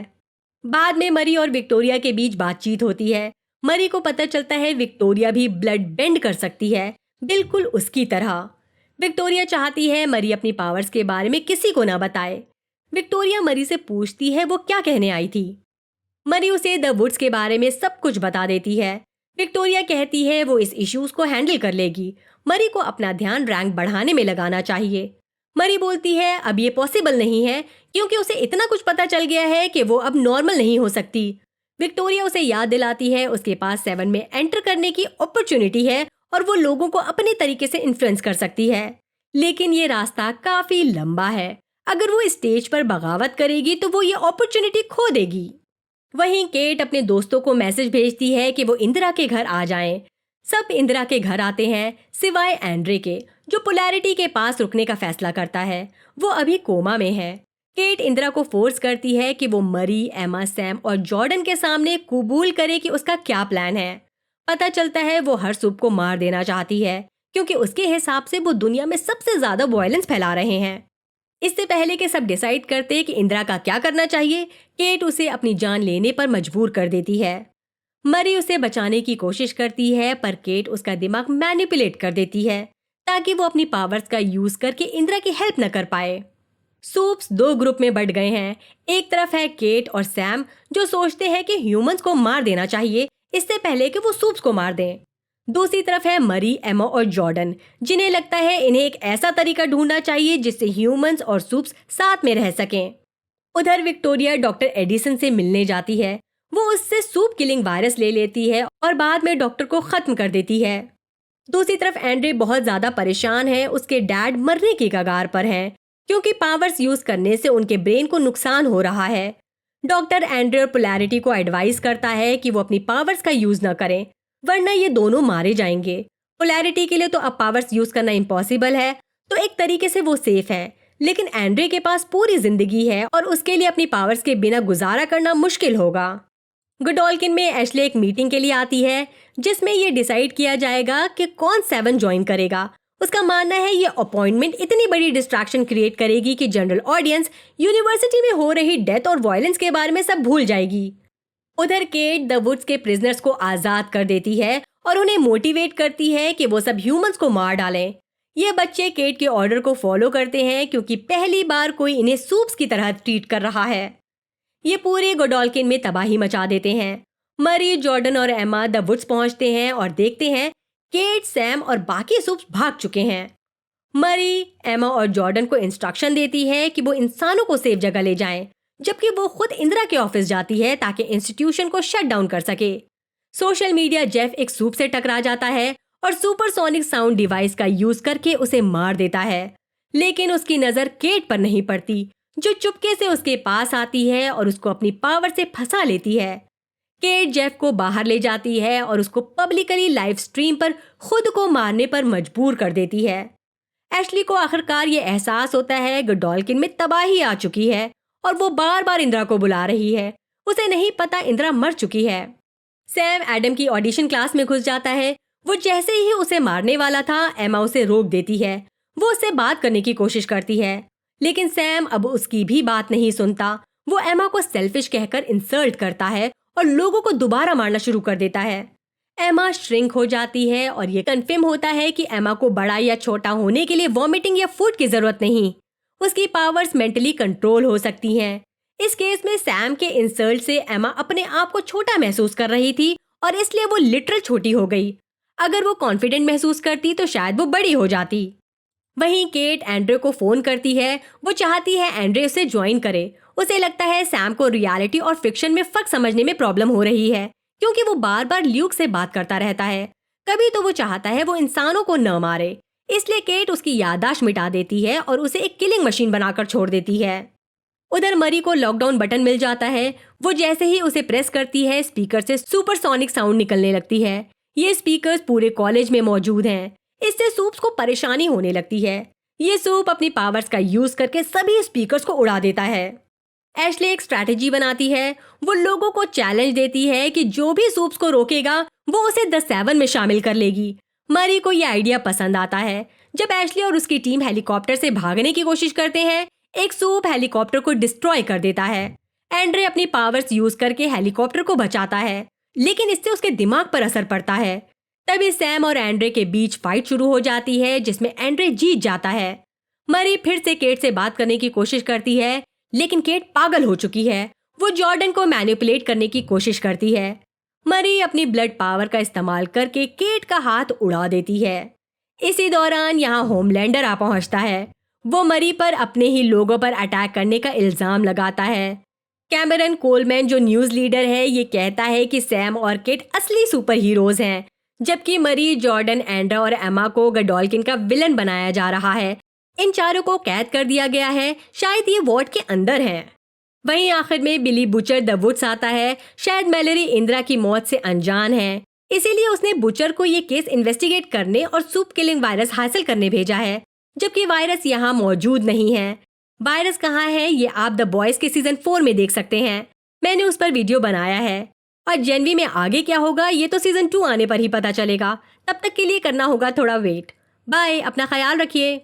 बाद में मरी और विक्टोरिया के बीच बातचीत होती है। मरी को पता चलता है विक्टोरिया भी ब्लड बेंड कर सकती है, बिल्कुल उसकी तरह। विक्टोरिया चाहती है मरी अपनी पावर्स के बारे में किसी को ना बताए। विक्टोरिया मरी से पूछती है वो क्या कहने आई थी। मरी उसे द वुड्स के बारे में सब कुछ बता देती है। विक्टोरिया कहती है वो इस इश्यूज को हैंडल कर लेगी। मरी को अपना ध्यान रैंक बढ़ाने में लगाना चाहिए। मरी बोलती है अब ये पॉसिबल नहीं है क्योंकि उसे इतना कुछ पता चल गया है कि वो अब नॉर्मल नहीं हो सकती। विक्टोरिया उसे याद दिलाती है उसके पास 7 में एंटर करने की अपॉर्चुनिटी है और वो लोगों को अपने तरीके से इन्फ्लुएंस कर सकती है, लेकिन ये रास्ता काफी लंबा है। अगर वो स्टेज पर बगावत करेगी तो वो ये अपॉर्चुनिटी खो देगी। वहीं केट अपने दोस्तों को मैसेज भेजती है कि वो इंदिरा के घर आ जाएं। सब इंदिरा के घर आते हैं सिवाय एंड्रे के, जो पोलैरिटी के पास रुकने का फैसला करता है। वो अभी कोमा में है। केट इंदिरा को फोर्स करती है कि वो मरी, एमा, सैम और जॉर्डन के सामने कबूल करे कि उसका क्या प्लान है। पता चलता है वो हर सूप को मार देना चाहती है क्योंकि उसके हिसाब से वो दुनिया में सबसे ज्यादा वायलेंस फैला रहे हैं। इससे पहले कि सब डिसाइड करते कि इंदिरा का क्या करना चाहिए, केट उसे अपनी जान लेने पर मजबूर कर देती है। मरी उसे बचाने की कोशिश करती है पर केट उसका दिमाग मैनिपुलेट कर देती है ताकि वो अपनी पावर्स का यूज करके इंदिरा की हेल्प न कर पाए। सूप्स 2 ग्रुप में बढ़ गए हैं। एक तरफ है केट और सैम जो सोचते हैं कि ह्यूमंस को मार देना चाहिए इससे पहले कि वो सूप्स को मार दें। दूसरी तरफ है मरी, एमा और जॉर्डन, जिन्हें लगता है इन्हें एक ऐसा तरीका ढूंढना चाहिए जिससे ह्यूमंस और सूप्स साथ में रह सकें। उधर विक्टोरिया डॉक्टर एडिसन से मिलने जाती है। वो उससे सूप किलिंग वायरस ले लेती है और बाद में डॉक्टर को खत्म कर देती है। दूसरी तरफ एंड्रे बहुत ज्यादा परेशान है। उसके डैड मरने की कगार पर हैं क्योंकि पावर्स यूज करने से उनके ब्रेन को नुकसान हो रहा है। डॉक्टर एंड्रे और पोलैरिटी को एडवाइस करता है कि वो अपनी पावर्स का यूज न करें, वरना ये दोनों मारे जाएंगे। पोलैरिटी के लिए तो अब पावर्स यूज करना इम्पॉसिबल है, तो एक तरीके से वो सेफ है, लेकिन एंड्रे के पास पूरी जिंदगी है और उसके लिए अपनी पावर्स के बिना गुजारा करना मुश्किल होगा। गुडॉल्किन में एशले एक मीटिंग के लिए आती है जिसमें ये डिसाइड किया जाएगा कि कौन 7 ज्वाइन करेगा। उसका मानना है ये अपॉइंटमेंट इतनी बड़ी डिस्ट्रैक्शन क्रिएट करेगी कि जनरल ऑडियंस यूनिवर्सिटी में हो रही डेथ और वायलेंस के बारे में सब भूल जाएगी। उधर केट द वुड्स के प्रिजनर्स को आजाद कर देती है और उन्हें मोटिवेट करती है कि वो सब ह्यूमंस को मार डालें। ये बच्चे केट के ऑर्डर को फॉलो करते हैं क्योंकि पहली बार कोई इन्हें सूप्स की तरह ट्रीट कर रहा है। ये पूरे गोडॉल्किन में तबाही मचा देते हैं। मरी, जॉर्डन और एमा द वुड्स पहुंचते हैं और देखते हैं केट, सैम और बाकी सूप्स भाग चुके हैं। मरी, एमा और जॉर्डन को इंस्ट्रक्शन देती है कि वो इंसानों को सेफ जगह ले जाएं, जबकि वो खुद इंदिरा के ऑफिस जाती है ताकि इंस्टीट्यूशन को शट डाउन कर सके। सोशल मीडिया जेफ एक सूप से टकरा जाता है और सुपरसोनिक साउंड डिवाइस का यूज करके उसे मार देता है, लेकिन उसकी नजर केट पर नहीं पड़ती, जो चुपके से उसके पास आती है और उसको अपनी पावर से फंसा लेती है। केट जेफ को बाहर ले जाती है और उसको पब्लिकली लाइव स्ट्रीम पर खुद को मारने पर मजबूर कर देती है। एशली को आखिरकार ये एहसास होता है कि डॉल्किन में तबाही आ चुकी है और वो बार बार इंदिरा को बुला रही है। उसे नहीं पता इंदिरा मर चुकी है। सैम एडम की ऑडिशन क्लास में घुस जाता है। वो जैसे ही उसे मारने वाला था, एमा उसे रोक देती है। वो उससे बात करने की कोशिश करती है, लेकिन सैम अब उसकी भी बात नहीं सुनता। वो एमा को सेल्फिश कहकर इंसल्ट करता है और लोगों को दोबारा मारना शुरू कर देता है। एमा श्रिंक हो जाती है और ये कन्फर्म होता है कि एमा को बड़ा या छोटा होने के लिए वॉमिटिंग या फूड की जरूरत नहीं। उसकी पावर्स मेंटली कंट्रोल हो सकती हैं। इस केस में सैम के इंसल्ट से एमा अपने आप को छोटा महसूस कर रही थी और इसलिए वो लिटरल छोटी हो गई। अगर वो कॉन्फिडेंट महसूस करती तो शायद वो बड़ी हो जाती। वहीं केट एंड्रे को फोन करती है। वो चाहती है एंड्रे उसे ज्वाइन करे। उसे लगता है सैम को रियलिटी और फिक्शन में फर्क समझने में प्रॉब्लम हो रही है, क्योंकि वो बार बार ल्यूक से बात करता रहता है। कभी तो वो चाहता है वो इंसानों को न मारे, इसलिए केट उसकी याददाश्त मिटा देती है और उसे एक किलिंग मशीन बनाकर छोड़ देती है। उधर मरी को लॉकडाउन बटन मिल जाता है। वो जैसे ही उसे प्रेस करती है, स्पीकर से सुपरसोनिक साउंड निकलने लगती है। ये स्पीकर्स पूरे कॉलेज में मौजूद हैं। इससे सूप्स को परेशानी होने लगती है। ये सूप अपनी पावर्स का यूज करके सभी स्पीकर्स को उड़ा देता है। एशले एक स्ट्रैटेजी बनाती है। वो लोगों को चैलेंज देती है कि जो भी सूप्स को रोकेगा वो उसे द 7 में शामिल कर लेगी। मरी को यह आइडिया पसंद आता है। जब एशले और उसकी टीम हेलीकॉप्टर से भागने की कोशिश करते हैं, एक सूप हेलीकॉप्टर को डिस्ट्रॉय कर देता है। एंड्रे अपनी पावर्स यूज करके हेलीकॉप्टर को बचाता है, लेकिन इससे उसके दिमाग पर असर पड़ता है। तभी सैम और एंड्रे के बीच फाइट शुरू हो जाती है, जिसमें एंड्रे जीत जाता है। मरी फिर से केट से बात करने की कोशिश करती है, लेकिन केट पागल हो चुकी है। वो जॉर्डन को मैनिपुलेट करने की कोशिश करती है। मरी अपनी ब्लड पावर का इस्तेमाल करके केट का हाथ उड़ा देती है। इसी दौरान यहाँ होमलैंडर आ पहुंचता है। वो मरी पर अपने ही लोगों पर अटैक करने का इल्जाम लगाता है। कैमरन कोलमैन, जो न्यूज लीडर है, ये कहता है कि सैम और केट असली सुपर हीरोज हैं, जबकि मरी, जॉर्डन, एंड्रा और एमा को गडॉल्किन का विलन बनाया जा रहा है। इन चारों को कैद कर दिया गया है। शायद ये वार्ड के अंदर हैं। वहीं आखिर में बिली बुचर द वुड्स आता है। शायद मैलरी इंदिरा की मौत से अनजान है, इसीलिए उसने बुचर को ये केस इन्वेस्टिगेट करने और सूप किलिंग वायरस हासिल करने भेजा है, जबकि वायरस यहाँ मौजूद नहीं है। वायरस कहाँ है ये आप द बॉयज के सीजन 4 में देख सकते हैं। मैंने उस पर वीडियो बनाया है। और जनवरी में आगे क्या होगा ये तो सीजन 2 आने पर ही पता चलेगा। तब तक के लिए करना होगा थोड़ा वेट। बाय, अपना ख्याल रखिए।